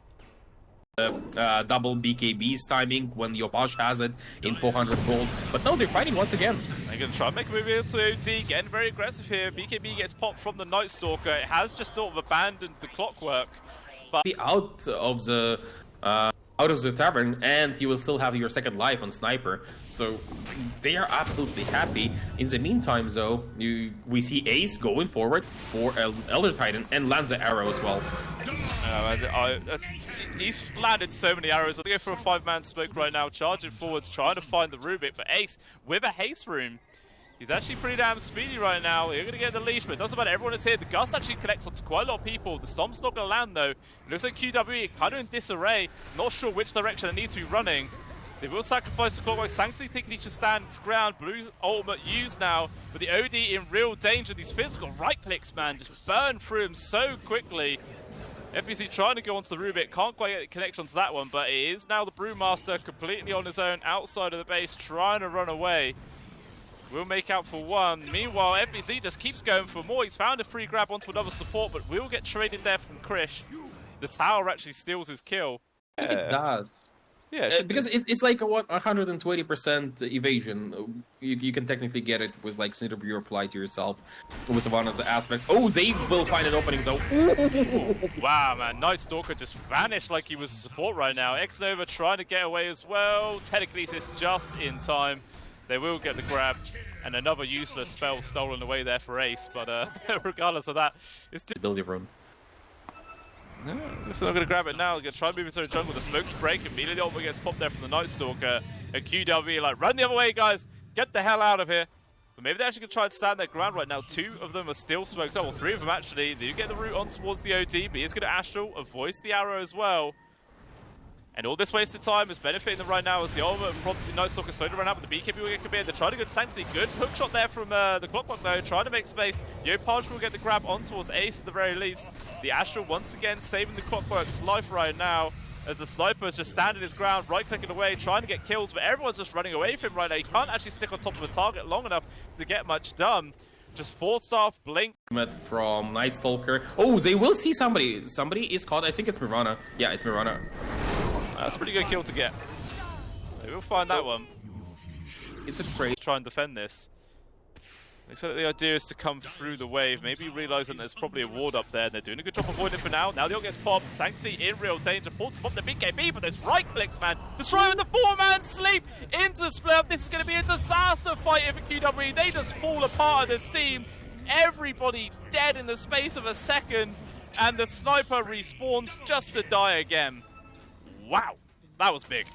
Double BKB's timing when Yopaj has it in 400 gold. But no, they're fighting once again. They're going to try and make a move into OD, getting very aggressive here. BKB gets popped from the Night Stalker. It has just sort of abandoned the clockwork. But out of the tavern, and you will still have your second life on Sniper. So they are absolutely happy. In the meantime, though, we see Ace going forward for Elder Titan and lands the arrow as well. He's landed so many arrows. They go for a 5-man smoke right now, charging forwards, trying to find the Rubik. But Ace, with a haste room, he's actually pretty damn speedy right now. You're going to get the leash, but it doesn't matter. Everyone is here. The Gust actually connects onto quite a lot of people. The Stomp's not going to land, though. It looks like QWE kind of in disarray. Not sure which direction they need to be running. They will sacrifice the clockwork. Sanctity thinking he should stand his ground. Blue ultimate used now, but the OD in real danger. These physical right clicks, man, just burn through him so quickly. FBC trying to go onto the Rubik, can't quite get the connection to that one, but it is now the Brewmaster completely on his own outside of the base, trying to run away. Will make out for one. Meanwhile, FBC just keeps going for more. He's found a free grab onto another support, but will get traded there from Krish. The tower actually steals his kill. It does. Yeah, because it's like a 120% evasion. You can technically get it with like Snitter Bureau apply to yourself with one of the aspects. Oh, they will find an opening though. Wow, man, Night Stalker just vanished like he was a support right now. Xnova trying to get away as well. Telekinesis just in time. They will get the grab, and another useless spell stolen away there for Ace. But regardless of that, it's still Ability room. No, they're still not going to grab it now. They're going to try and move into the jungle. The smokes break. Immediately the ultimate gets popped there from the Night Stalker. And QWE like, run the other way, guys. Get the hell out of here. But maybe they're actually going to try and stand their ground right now. 2 of them are still smoked up. Well, 3 of them actually. They do get the route on towards the OD, but he's going to Astral, avoids the arrow as well. And all this wasted time is benefiting them right now as the ultimate from the Night Stalker slowly run out, but the BKB will get committed. They're trying to go to Sanctity. Good hook shot there from the Clockwork though, trying to make space. Yopaj will get the grab on towards Ace at the very least. The Astral once again saving the Clockwork's life right now as the Sniper is just standing his ground, right-clicking away, trying to get kills, but everyone's just running away from him right now. He can't actually stick on top of a target long enough to get much done. Just 4-staff, blink. From Night Stalker. Oh, they will see somebody. Somebody is caught. I think it's Mirana. Yeah, it's Mirana. That's a pretty good kill to get. They will find that one. It's a trade. Try and defend this. Looks like the idea is to come through the wave, maybe realizing there's probably a ward up there, and they're doing a good job avoiding it for now. Now the ult gets popped. Sanctity in real danger. Pulls to pop the BKB, but there's right clicks, man. Destroy with the 4-man sleep into the split up. This is going to be a disaster fight for QWE. They just fall apart at the seams. Everybody dead in the space of a second, and the Sniper respawns just to die again. Wow, that was big.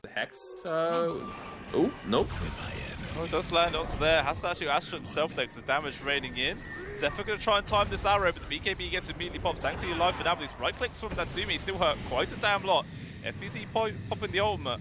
The Hex, oh, nope. Oh, it does land onto there. Has to actually Astral himself there because the damage raining in. Zephyr going to try and time this arrow, but the BKB gets immediately popped. Sanctity alive for now, but these right clicks from Natsumi still hurt quite a damn lot. FBC popping the ultimate.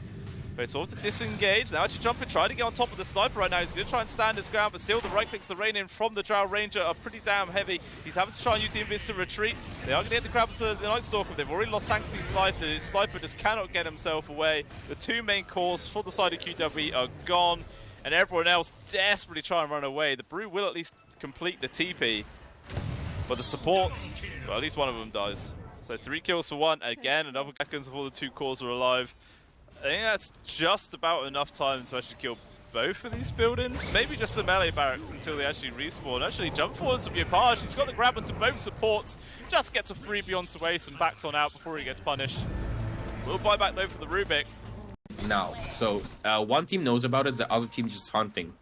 But it's all to disengage. Now actually jumping, trying to get on top of the Sniper right now. He's going to try and stand his ground, but still the right clicks, the rain in from the Drow Ranger are pretty damn heavy. He's having to try and use the Invis to retreat. They are going to get the grab to the Night Stalker, but they've already lost Sanctity's life. The Sniper just cannot get himself away. The 2 main cores for the side of QWE are gone, and everyone else desperately try and run away. The Brew will at least complete the TP, but the supports, well, at least one of them dies. So 3 kills for 1. Again, another seconds before the 2 cores are alive. I think that's just about enough time to actually kill both of these buildings. Maybe just the melee barracks until they actually respawn. Actually, jump forwards from Yopaj. He's got the grab onto both supports. Just gets a freebie onto Ace and backs on out before he gets punished. We'll buy back though for the Rubik. Now, so one team knows about it, the other team just hunting.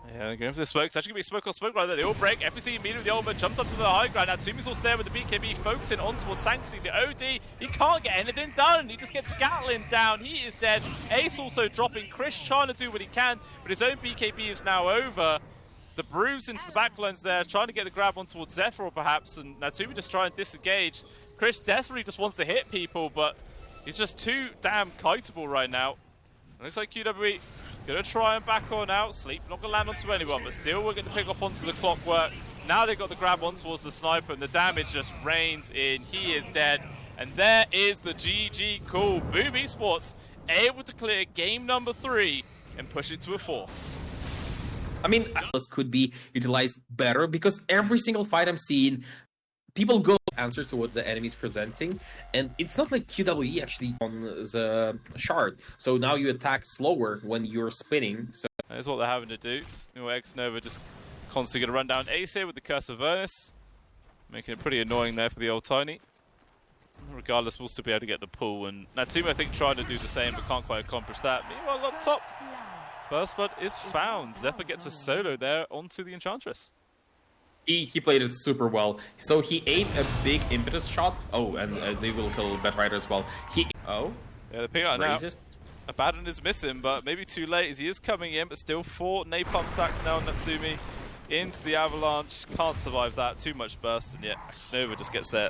Yeah, they're going for the smoke. It's actually going to be smoke on smoke right there. They all break. FPC immediately with the ultimate jumps up to the high ground. Now Tsumi's also there with the BKB focusing on towards Sanctity. The OD, he can't get anything done. He just gets Gatlin down. He is dead. Ace also dropping. Chris trying to do what he can, but his own BKB is now over. The bruise into the backlines there, trying to get the grab on towards Zephyr perhaps, and Natsumi just trying to disengage. Chris desperately just wants to hit people, but he's just too damn kiteable right now. It looks like QWE gonna try and back on out. Sleep not gonna land onto anyone, but still we're gonna pick off onto the clockwork. Now they've got the grab on towards the sniper, and the damage just rains in. He is dead, and there is the GG call. Boom Esports able to clear game number 3 and push it to a 4. I mean, Atlas could be utilized better because every single fight I'm seeing, people go answer to what the enemy's presenting, and it's not like QWE actually on the shard. So now you attack slower when you're spinning. So that's what they're having to do. X-Nova just constantly going to run down Ace here with the Curse of Vernus, making it pretty annoying there for the old Tiny. Regardless, we'll still be able to get the pull, and Natsumi I think trying to do the same but can't quite accomplish that. Meanwhile up top, First Blood is found. Zephyr gets a solo there onto the Enchantress. He played it super well. So he ate a big impetus shot. Oh, and they will kill Batrider as well. Yeah, the ping out now. Abaddon is missing, but maybe too late as he is coming in, but still 4 napalm stacks now on Natsumi into the avalanche. Can't survive that. Too much burst, and yet Nova just gets there.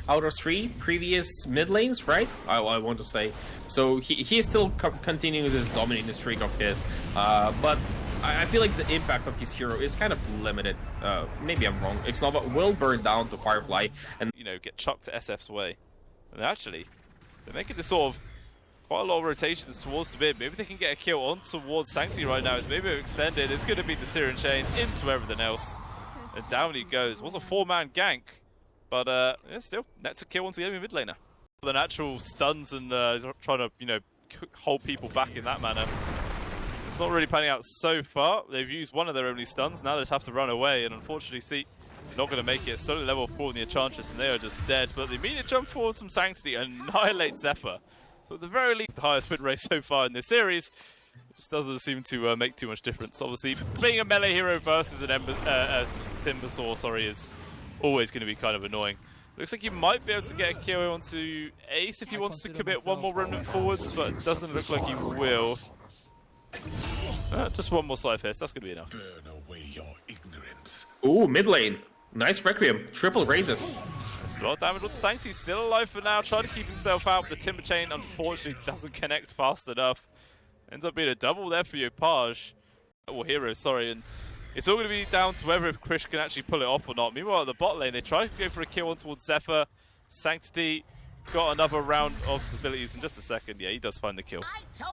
Out of 3 previous mid lanes, right? I want to say. So he is still continuing this dominating streak of his, but I feel like the impact of his hero is kind of limited. Maybe I'm wrong. Xnova will burn down to Firefly and get chucked to SF's way. And actually, they're making this sort of quite a lot of rotations towards the mid. Maybe they can get a kill on towards Sanctity right now. It's maybe extended. It's going to be the Syrian Chains into everything else. And down he goes. It was a 4-man gank. But yeah, still, that's a kill onto the enemy mid laner. The natural stuns and trying to, hold people back in that manner. It's not really panning out so far. They've used one of their only stuns. Now they just have to run away. And unfortunately, see, not going to make it. It's only level 4 in the Enchantress, and they are just dead. But the immediate jump forward from Sanctity annihilates Zephyr. So at the very least, the highest win rate so far in this series. It just doesn't seem to make too much difference. Obviously, being a melee hero versus an Timbersaw, is always going to be kind of annoying. Looks like he might be able to get a kill onto Ace if he wants to commit one more remnant forwards, but it doesn't look like he will. Just one more side fist, that's going to be enough. Burn away your ignorance. ooh, mid lane. Nice Requiem. Triple raises. It's a lot of damage with the Sanctity. Still alive for now, trying to keep himself out. The Timber Chain unfortunately doesn't connect fast enough. Ends up being a double there for Yopaj. Or Hero, sorry. And it's all going to be down to whether if Krish can actually pull it off or not. Meanwhile, at the bot lane, they try to go for a kill on towards Zephyr. Sanctity got another round of abilities in just a second. Yeah, he does find the kill.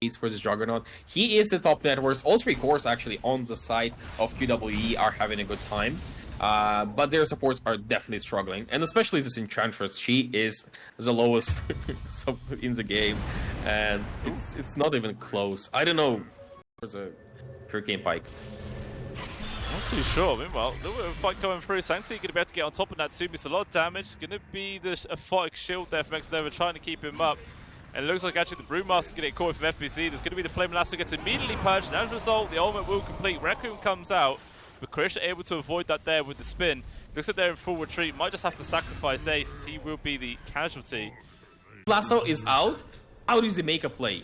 He's for this Juggernaut. He is the top net worth. All 3 cores actually on the side of QWE are having a good time. But their supports are definitely struggling. And especially this Enchantress. She is the lowest in the game. And it's not even close. I don't know. There's a Hurricane Pike. Not too sure. Meanwhile, a little bit of a fight coming through. Sanctity going to be able to get on top of Natsumi. It's a lot of damage. It's going to be the Aphotic Shield there from Xnova trying to keep him up. And it looks like actually the Brewmaster's going to get caught from FPC. There's going to be the Flame Lasso gets immediately purged. And as a result, the ultimate will complete. Requiem comes out. But Krish are able to avoid that there with the spin. Looks like they're in full retreat. Might just have to sacrifice Ace as he will be the casualty. Lasso is out. How do they make a play?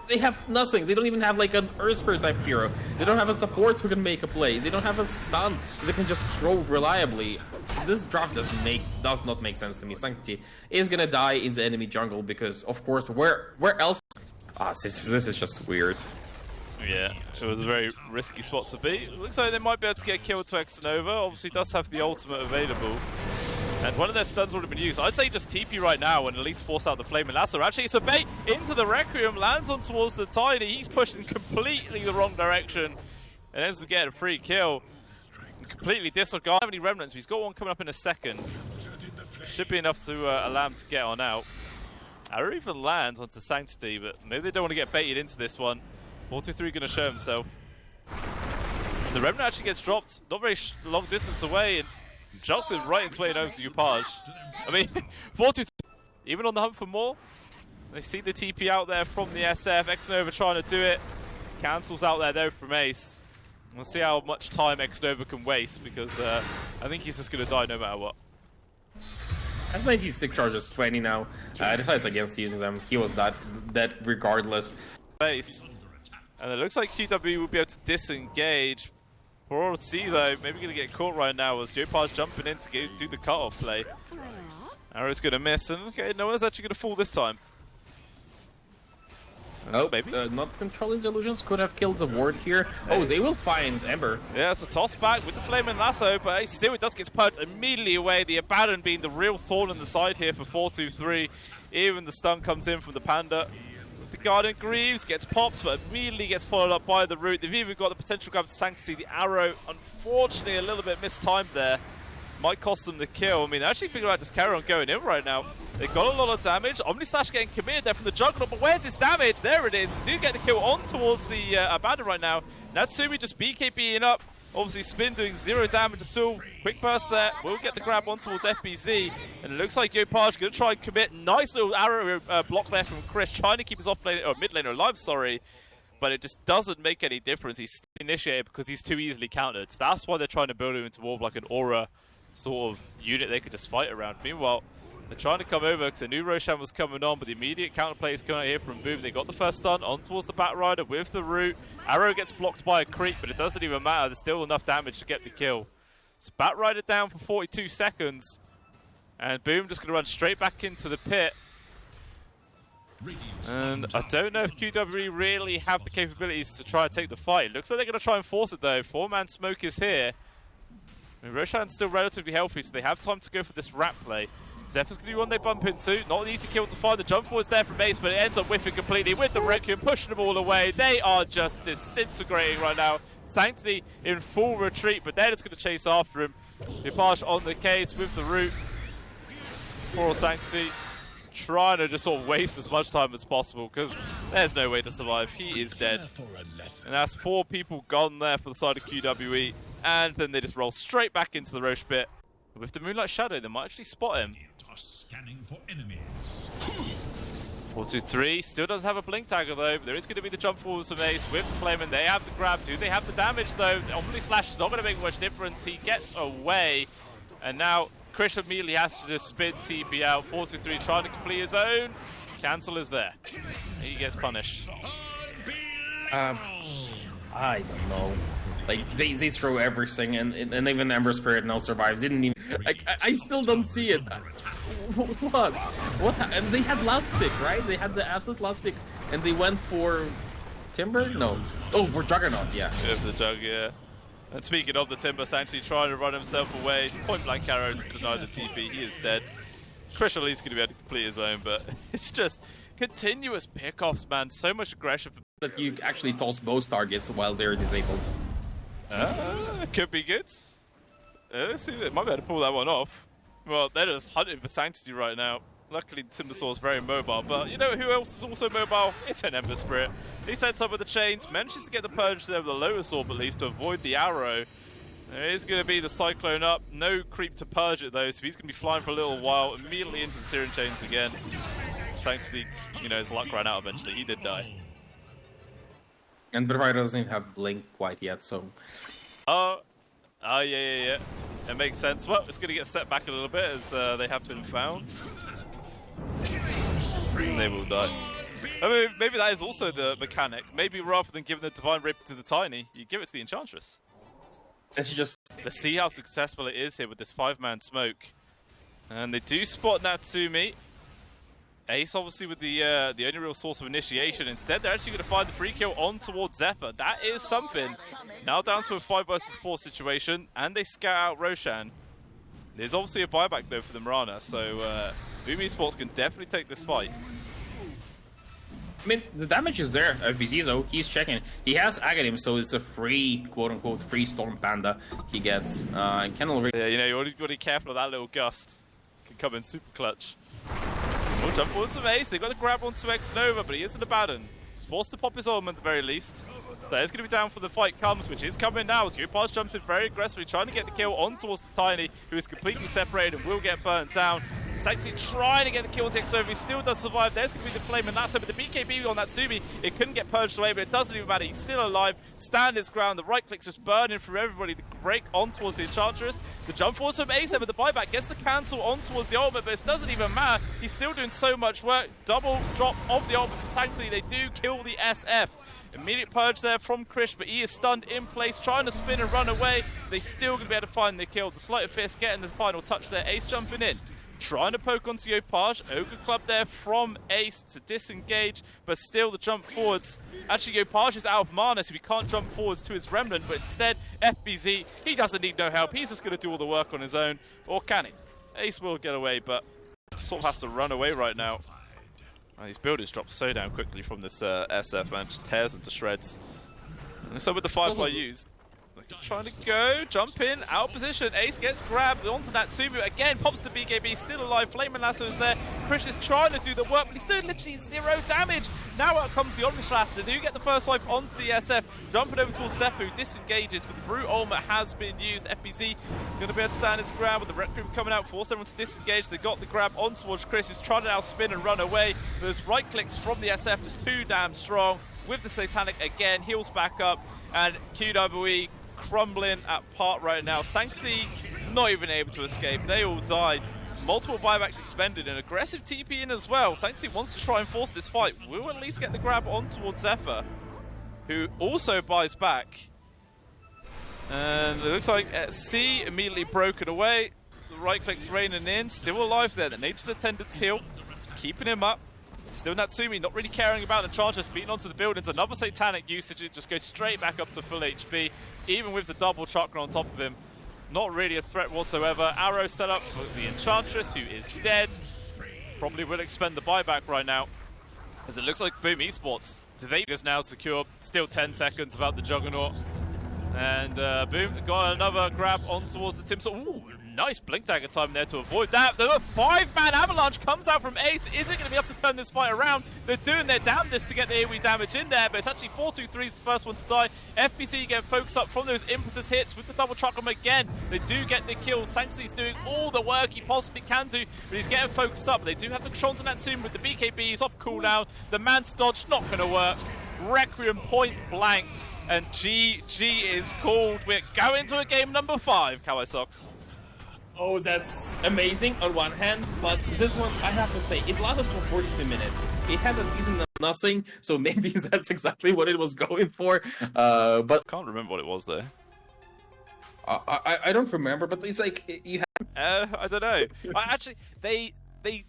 They have nothing. They don't even have like an Earth Spirit type hero. They don't have a support who can make a play. They don't have a stun. They can just throw reliably. This draft does not make sense to me. Sanctity is gonna die in the enemy jungle because, of course, where else? This is just weird. Yeah, it was a very risky spot to be. It looks like they might be able to get killed to Xnova. Obviously, does have the ultimate available. And one of their stuns already been used. I'd say just TP right now and at least force out the Flame and Lasso. Actually, it's a bait into the Requiem, lands on towards the Tiny. He's pushing completely the wrong direction and ends up getting a free kill. And completely disregard any remnants. He's got one coming up in a second. Should be enough to allow him to get on out. Arrow even lands onto Sanctity, but maybe they don't want to get baited into this one. 4-2-3 going to show himself. And the Remnant actually gets dropped, not very long distance away, and jumps it right into way over to Upage. I mean, 4-2-3, even on the hunt for more. They see the TP out there from the SF. Xnova trying to do it. Cancels out there though from Ace. We'll see how much time Xnova can waste, because I think he's just going to die no matter what. As 19 stick charges 20 now. Decides against using them. He was dead regardless. Base. And it looks like QWE will be able to disengage. Poor C though, maybe going to get caught right now as Jopaj jumping in to do the cutoff play. Arrow's going to miss, and okay, no one's actually going to fall this time. Oh, maybe. Not controlling the illusions could have killed the ward here. Oh, they will find Ember. Yeah, it's a toss back with the Flaming Lasso, but Ace still does get purged immediately away. The Abaddon being the real thorn in the side here for 4-2-3. Even the stun comes in from the Panda. The Guardian Greaves gets popped, but immediately gets followed up by the Root. They've even got the potential grab to Sanctity. The Arrow, unfortunately, a little bit mistimed there. Might cost them the kill. I mean, they actually figure out just carry on going in right now. They got a lot of damage. Omnislash getting committed there from the Juggernaut, but where's his damage? There it is. They do get the kill on towards the Abaddon right now. Natsumi just BKBing up. Obviously, Spin doing 0 damage at all. Quick burst there. Will get the grab on towards FBZ. And it looks like Yopaj going to try and commit. Nice little arrow block there from Chris, trying to keep his off lane, or mid laner alive, sorry. But it just doesn't make any difference. He's initiated because he's too easily countered. So that's why they're trying to build him into more of like an aura sort of unit they could just fight around. Meanwhile, they're trying to come over because they knew Roshan was coming on, but the immediate counterplay is coming out here from Boom. They got the first stun on towards the Batrider with the Root. Arrow gets blocked by a creep, but it doesn't even matter. There's still enough damage to get the kill. So Batrider down for 42 seconds. And Boom just going to run straight back into the pit. And I don't know if QWE really have the capabilities to try and take the fight. It looks like they're going to try and force it though. 4-man smoke is here. I mean, Roshan's still relatively healthy, so they have time to go for this rat play. Zephyr's going to be one they bump into. Not an easy kill to find. The jump forward is there from Ace, but it ends up whiffing completely with the Requiem, pushing them all away. They are just disintegrating right now. Sanctity in full retreat, but they're just going to chase after him. Upage on the case with the Root. Poor Sanctity trying to just sort of waste as much time as possible, because there's no way to survive. He is dead. And that's 4 people gone there for the side of QWE. And then they just roll straight back into the Roche pit. With the Moonlight Shadow, they might actually spot him. Scanning for enemies. 4-2-3 still doesn't have a blink tagger though, but there is going to be the jump forwards from Ace with the Flame, and they have the grab. Do they have the damage though? Omnislash is not going to make much difference. He gets away, and now Krish immediately has to just spin TP out. 4-2-3 trying to complete his own. Cancel is there. He gets punished. I don't know. Like, they throw everything, and even Ember Spirit now survives. Didn't even... Like, I still don't see it. What? And they had last pick, right? They had the absolute last pick, and they went for... Timber? No. Oh, for Juggernaut, yeah. Yeah, for the Jug, yeah. And speaking of the Timber, Sanctuary trying to run himself away. Point blank arrow to deny the TP. He is dead. Krish at least going to be able to complete his own, but it's just continuous pickoffs, man. So much aggression. That you actually toss both targets while they're disabled. Could be good. Let's see, they might be able to pull that one off. Well, they're just hunting for Sanctity right now. Luckily, Timbersaw is very mobile, but you know who else is also mobile? It's an Ember Spirit. He sets up with the chains, manages to get the purge there with the Lotus Orb at least to avoid the arrow. There is going to be the Cyclone up. No creep to purge it though, so he's going to be flying for a little while. Immediately into the Searing Chains again. Sanctity, you know, his luck ran out eventually. He did die. And Batrider doesn't even have Blink quite yet, so... Yeah. It makes sense. Well, it's going to get set back a little bit as they have been found. They will die. I mean, maybe that is also the mechanic. Maybe rather than giving the Divine Rapier to the Tiny, you give it to the Enchantress. Let's just... Let's see how successful it is here with this 5-man smoke. And they do spot Natsumi. Ace obviously with the only real source of initiation. Instead, they're actually going to find the free kill on towards Zephyr. That is something. Now down to a 5 versus 4 situation, and they scout out Roshan. There's obviously a buyback though for the Mirana, so Boom Esports can definitely take this fight. I mean, the damage is there. Bizizo, he's checking. He has Aghanim, so it's a free, quote-unquote, free Storm Panda he gets. Can already... Yeah, you know, you got to be careful of that little gust. can come in super clutch. We'll jump forwards from Ace. They've got the grab onto X-Nova, but he isn't abandoned. He's forced to pop his ultimate at the very least. So there's going to be down for the fight comes, which is coming now as Yopaj jumps in very aggressively, trying to get the kill on towards the Tiny, who is completely separated and will get burnt down. Saxy trying to get the kill on X-Nova. He still does survive. There's going to be the flame and that's over. The BKB on that Natsumi, it couldn't get purged away, but it doesn't even matter. He's still alive. Stand his ground. The right click's just burning through everybody. The break on towards the Enchantress. The jump forwards from Ace, but the buyback gets the cancel on towards the ultimate, but it doesn't even matter. He's still doing so much work. Double drop of the ultimate for Sanctity. They do kill the SF. Immediate purge there from Krish, but he is stunned in place, trying to spin and run away. They still going to be able to find the kill. The Sleight of Fist getting the final touch there. Ace jumping in, trying to poke onto Yopaj. Ogre Club there from Ace to disengage, but still the jump forwards. Actually, Yopaj is out of mana, so he can't jump forwards to his Remnant, but instead, FBZ, he doesn't need no help. He's just going to do all the work on his own. Or can he? Ace will get away, but sort of has to run away right now. These buildings drop so damn quickly from this SF, man. Just tears them to shreds. And so with the Firefly used, trying to go, jump in, out of position. Ace gets grabbed onto Natsumi again, pops the BKB, still alive. Flame and Lasso is there. Krish is trying to do the work, but he's doing literally 0 damage. Now out comes the Omnish Lasso. They do get the first life onto the SF, jumping over towards Zeppu, disengages, but the Brute Ultimate has been used. FBZ going to be able to stand his ground with the Requiem coming out, force everyone to disengage. They got the grab on towards Chris, who's trying to now spin and run away. Those right clicks from the SF just too damn strong. With the Satanic again, heals back up, and QWE crumbling apart right now. Sanctity not even able to escape. They all died. Multiple buybacks expended and aggressive TP in as well. Sanctity wants to try and force this fight. Will at least get the grab on towards Zephyr, who also buys back. And it looks like C immediately broken away. The right click's raining in. Still alive there. The Nature's Attendant's heal, keeping him up. Still Natsumi not really caring about the Enchantress, beating onto the buildings. Another Satanic usage, it just goes straight back up to full HP, even with the double chakra on top of him. Not really a threat whatsoever. Arrow set up for the Enchantress, who is dead. Probably will expend the buyback right now, as it looks like Boom Esports, do they just now secure? Still 10 seconds about the Juggernaut. And Boom got another grab on towards the Timsaw. Ooh, nice blink dagger time there to avoid that. The 5-man avalanche comes out from Ace. Isn't going to be able to turn this fight around. They're doing their damnedest to get the AoE damage in there, but it's actually 4-2-3 is the first one to die. FBC get focused up from those impetus hits with the double chakram again. They do get the kill. Sanctity's doing all the work he possibly can do, but he's getting focused up. They do have the controls on Natsumi with the BKBs off cooldown. The man's dodge not going to work. Requiem point blank, and GG is called. We're going to a game number 5, Kawaii Sox. Oh, that's amazing on one hand, but this one, I have to say, it lasted for 42 minutes. It had a decent nothing, so maybe that's exactly what it was going for. But Can't remember what it was though. I don't remember, but it's like you have. I don't know. Actually, they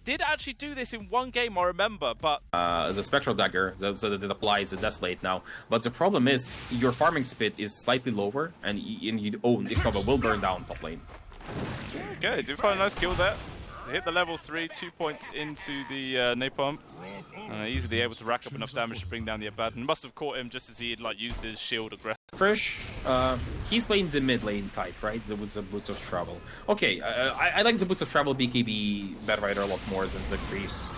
did actually do this in one game, I remember, but The Spectral Dagger, so that it applies the Desolate now. But the problem is, your farming speed is slightly lower, and you own Ixnova will burn down top lane. okay, do find a nice kill there. So hit the level 3, 2 points into the Napalm. Easily able to rack up enough damage to bring down the Abaddon. Must have caught him just as he had like used his shield aggressively. Frisch, he's playing the mid lane type, right? There was a Boots of Travel. Okay, I like the Boots of Travel BKB Bad Rider a lot more than the Greaves.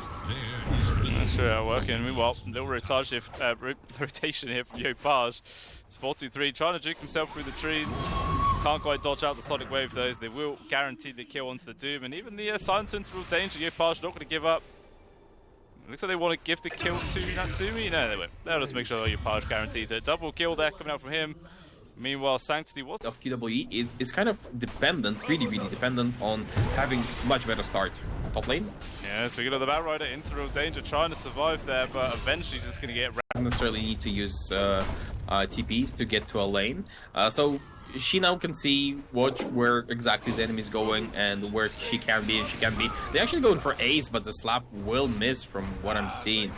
Sure, working. Meanwhile, little rotation here from Yopaj. It's 4-2-3, trying to juke himself through the trees. Can't quite dodge out the Sonic Wave, though. They will guarantee the kill onto the Doom, and even the Silencer into real danger. Yopaj not going to give up. It looks like they want to give the kill to Natsumi. No, they won't. They'll just make sure that Yopaj guarantees it. Double kill there coming out from him. Meanwhile, Sanctity was of QWE is kind of dependent, really dependent on having much better start top lane. Yeah, speaking of the Bat Rider, into real danger, trying to survive there, but eventually he's just going to get Doesn't necessarily need to use TPs to get to a lane. So she now can see where exactly the enemy is going and where she can be and she can be. They're actually going for Ace, but the slap will miss from what I'm seeing.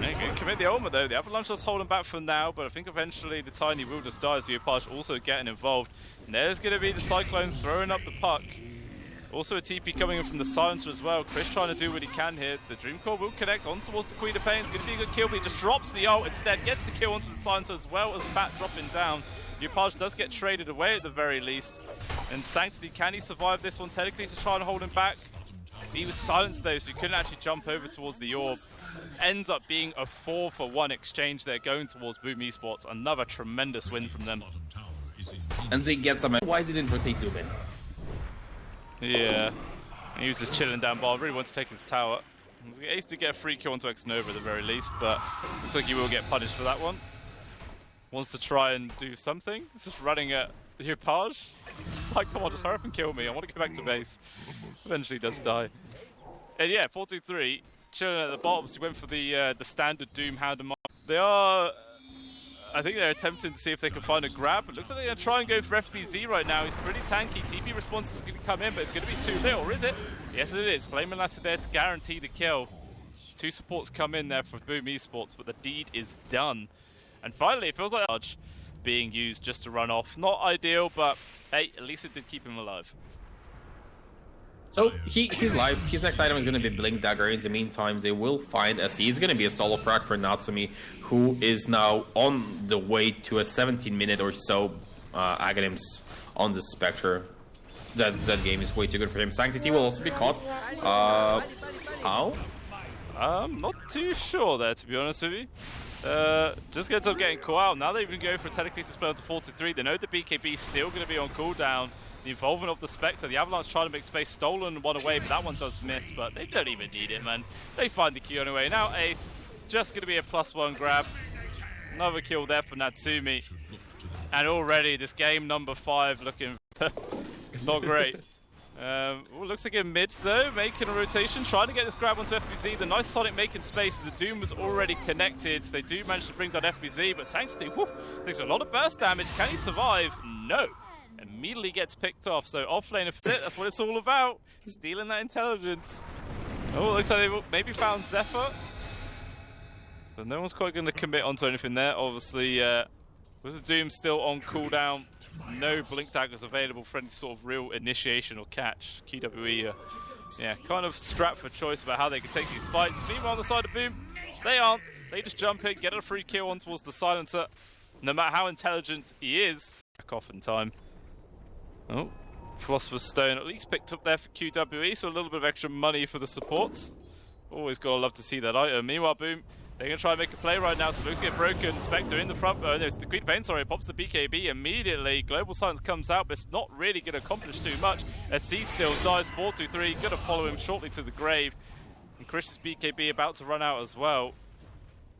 They can commit the ultimate though. The Avalanche just holding back for now, but I think eventually the Tiny will just die as the Yopaj also getting involved. And there's going to be the Cyclone throwing up the puck. Also a TP coming in from the Silencer as well. Chris trying to do what he can here. The Dream Core will connect on towards the Queen of Pain. It's going to be a good kill, but he just drops the ult instead. Gets the kill onto the Silencer as well as Bat dropping down. Yopaj does get traded away at the very least. And Sanctity, can he survive this one? Technically to try and hold him back. He was silenced though, so he couldn't actually jump over towards the orb. Ends up being a 4-for-1 exchange there, going towards Boom Esports. Another tremendous win from them. And they get some. Why didn't rotate Doom in? Yeah, he was just chilling down bottom. Really wants to take his tower. Ace did get a free kill onto Xnova at the very least, but looks like he will get punished for that one. Wants to try and do something. He's just running at Yopaj. It's like, come on, just hurry up and kill me. I want to go back to base. Eventually does die. And yeah, 4-2-3, chilling at the bottom. So he went for the standard Doom Hound and They are... I think they're attempting to see if they can find a grab. It looks like they're going to try and go for FBZ right now. He's pretty tanky. TP response is going to come in, but it's going to be too little, or is it? Yes, it is. Flame and Lasso there to guarantee the kill. 2 supports come in there for Boom Esports, but the deed is done. And finally, it feels like Arch being used just to run off. Not ideal, but hey, at least it did keep him alive. So he's live. His next item is going to be Blink Dagger. In the meantime, they will find SE. It's going to be a solo frag for Natsumi, who is now on the way to a 17-minute or so Aghanims on the Spectre. That game is way too good for him. Sanctity will also be caught. How? I'm not too sure there, to be honest with you. Just ends up getting caught out. Now they even go for a telekinesis play onto 4-3. They know the BKB is still going to be on cooldown. The involvement of the Spectre, the Avalanche trying to make space, stolen one away, but that one does miss, but they don't even need it, man. They find the Q anyway. Now Ace, just going to be a +1 grab. Another kill there for Natsumi. And already this game number 5 looking not great. Looks like a mid though, making a rotation, trying to get this grab onto FBZ. The nice Sonic making space, but the Doom was already connected. They do manage to bring down FBZ, but Sanctity, takes a lot of burst damage. Can he survive? No. Immediately gets picked off, so offlane, if that's what it's all about. Stealing that intelligence. Oh, looks like they maybe found Zephyr. But no one's quite going to commit onto anything there. Obviously, with the Doom still on cooldown, no Blink Daggers available for any sort of real initiation or catch. QWE, yeah, kind of strapped for choice about how they can take these fights. Meanwhile, on the side of Boom, they aren't. They just jump in, get a free kill on towards the Silencer. No matter how intelligent he is, back off in time. Oh, Philosopher's Stone at least picked up there for QWE, so a little bit of extra money for the supports. Always gotta love to see that item. Meanwhile, Boom, they're gonna try and make a play right now, so looks get broken. Spectre in the front, there's the Queen Bane, sorry, pops the BKB immediately. Global Silence comes out, but it's not really gonna accomplish too much. SC still dies, 4-2-3, gonna follow him shortly to the grave. And Chris's BKB about to run out as well.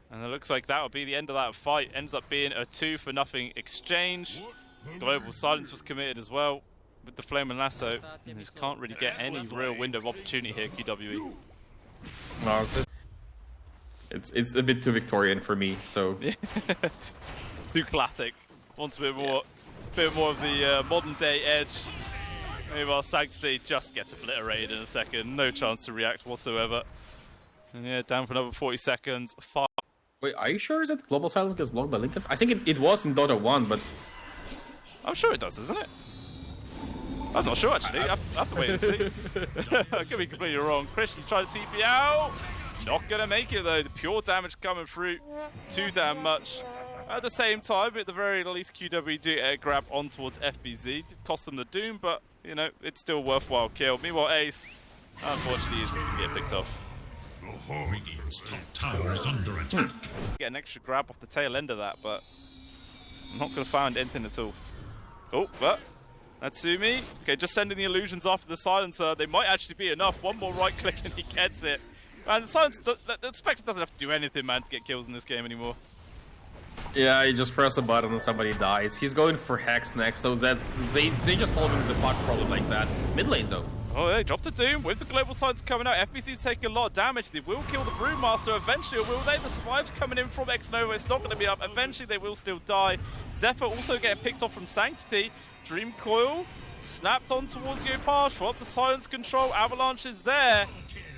And it looks like that'll be the end of that fight. Ends up being a 2-for-0 exchange. Global Silence was committed as well with the Flame and Lasso. And just can't really get any real window of opportunity here, QWE. No, it's a bit too Victorian for me, so... Too classic. Wants a bit more of the modern day edge. Meanwhile, Sanctity just gets obliterated in a second. No chance to react whatsoever. And yeah, down for another 40 seconds. Wait, are you sure that Global Silence gets blocked by Lincolns? I think it was in Dota 1, but... I'm sure it does, isn't it? I'm not sure, actually. I have to wait and see. I could be completely wrong. Christian's trying to TP out. Not going to make it, though. The pure damage coming through too damn much. At the same time, at the very least, QWE do air grab on towards FBZ. Did cost them the Doom, but, you know, it's still worthwhile kill. Meanwhile, Ace, unfortunately, is just going to get picked off. Radiant's top tower is under attack. Get an extra grab off the tail end of that, but I'm not going to find anything at all. Oh, but Natsumi. Okay, just sending the illusions after the Silencer. They might actually be enough. One more right click and he gets it. And the Spectre doesn't have to do anything, man, to get kills in this game anymore. Yeah, you just press a button and somebody dies. He's going for Hex next, so that they just solve him the puck problem like that. Mid lane, though. Oh, they dropped the Doom with the Global Silence coming out. FBC's taking a lot of damage. They will kill the Brewmaster eventually, or will they? The survives coming in from Xnova. It's not going to be up. Eventually, they will still die. Zephyr also getting picked off from Sanctity. Dream Coil snapped on towards Yopaj. For up the silence control. Avalanche is there.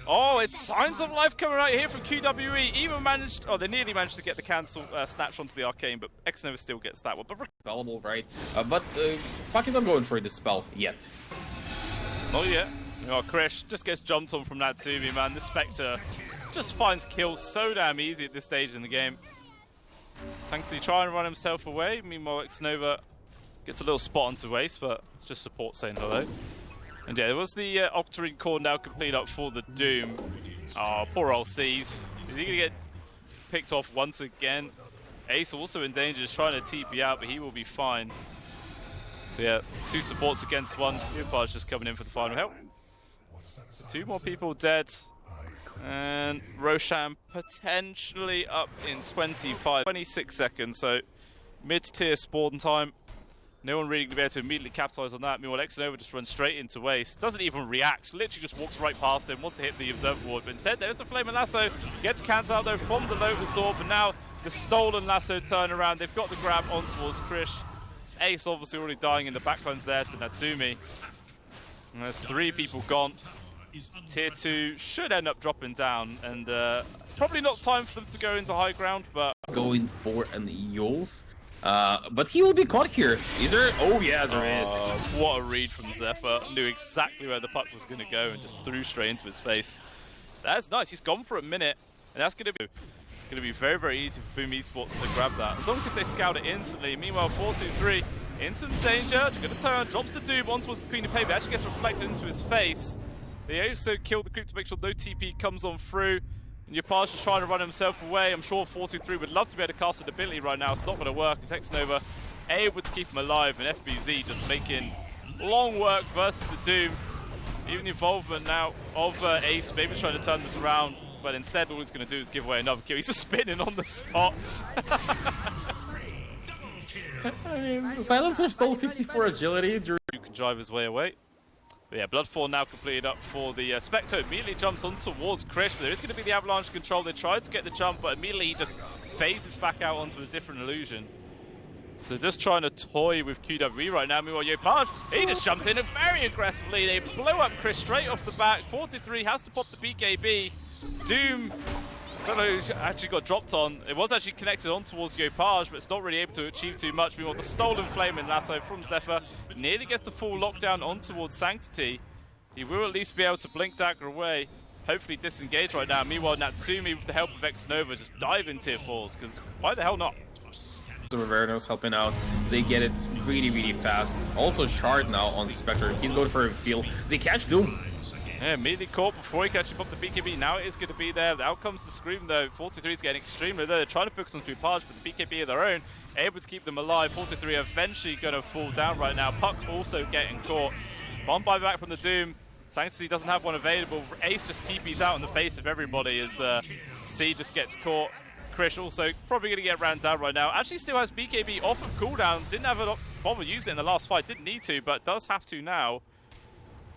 Oh, it's signs of life coming out here from QWE. Even managed, they nearly managed to get the cancel snatch onto the Arcane, but Xnova still gets that one. But available, right? But Puck is not going for the spell yet. Not yet. Oh, Krish just gets jumped on from Natsumi, man. This Spectre just finds kills so damn easy at this stage in the game. Sanctity trying to run himself away. Meanwhile, Xnova gets a little spot onto Ace, but it's just support saying hello. And yeah, there was the Octarine core now complete up for the Doom. Oh, poor old Seas. Is he going to get picked off once again? Ace also in danger, just trying to TP out, but he will be fine. But yeah, 2 supports against 1. Leopard's just coming in for the final help. So 2 more people dead. And Roshan potentially up in 26 seconds. So mid-tier spawn time. No one really going to be able to immediately capitalize on that. Meanwhile, Xnova just runs straight into Ace. Doesn't even react. Literally just walks right past him. Wants to hit the observer ward. But instead, there's the Flame and Lasso. Gets cancelled out though from the Lotus Orb. But now the stolen Lasso turnaround. They've got the grab on towards Krish. Ace obviously already dying in the backlines there to Natsumi. And there's 3 people gone. Tier 2 should end up dropping down. And probably not time for them to go into high ground. But Going for an Eul's. But he will be caught here. Is there? Oh yeah, there is. What a read from Zephyr. Knew exactly where the puck was going to go and just threw straight into his face. That's nice. He's gone for a minute, and that's going to be very, very easy for Boom Esports to grab that. As long as if they scout it instantly. Meanwhile, 4-2-3 in some danger. Going to turn, drops the Doom on towards the Queen of Paper. Actually gets reflected into his face. They also killed the creep to make sure no TP comes on through. And Yapaj just trying to run himself away. I'm sure 4-2-3 would love to be able to cast an ability right now. It's not going to work. It's Xnova able to keep him alive, and FBZ just making long work versus the Doom. Even the involvement now of Ace, maybe trying to turn this around, but instead all he's going to do is give away another kill. He's just spinning on the spot. I mean, Silencer stole 54 agility. You can drive his way away. But yeah, Bloodfall now completed up for the Spectre. Immediately jumps on towards Krish, but there is going to be the avalanche control. They tried to get the jump, but immediately he just phases back out onto a different illusion. So just trying to toy with QWE right now. Meanwhile, Yopaj, he just jumps in very aggressively. They blow up Krish straight off the back. 4-3 has to pop the BKB. Doom, I don't know, actually got dropped on. It was actually connected on towards Yopaj, but it's not really able to achieve too much. Meanwhile, the stolen Flame and Lasso from Zephyr nearly gets the full lockdown on towards Sanctity. He will at least be able to blink dagger away. Hopefully disengage right now. Meanwhile, Natsumi, with the help of Xnova, just dive in tier 4s, because why the hell not? The Riverno's helping out. They get it really, really fast. Also, Shard now on Spectre. He's going for a feel. They catch Doom. Yeah, immediately caught before he can actually pop the BKB. Now it is going to be there. Out comes the Scream though. 4-3 is getting extremely low. They're trying to focus on Drupage, but the BKB of their own, able to keep them alive. 4-3 eventually going to fall down right now. Puck also getting caught. Bomb buyback from the Doom. Sanctity doesn't have one available. Ace just TPs out in the face of everybody as C just gets caught. Krish also probably going to get ran down right now. Actually still has BKB off of cooldown. Didn't have a bother using it in the last fight. Didn't need to, but does have to now.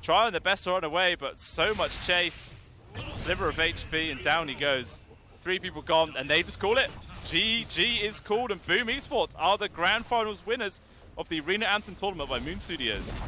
Trying their best to run away, but so much chase. Sliver of HP, and down he goes. 3 people gone, and they just call it. GG is called, and Boom Esports are the Grand Finals winners of the Arena Anthem tournament by Moon Studios.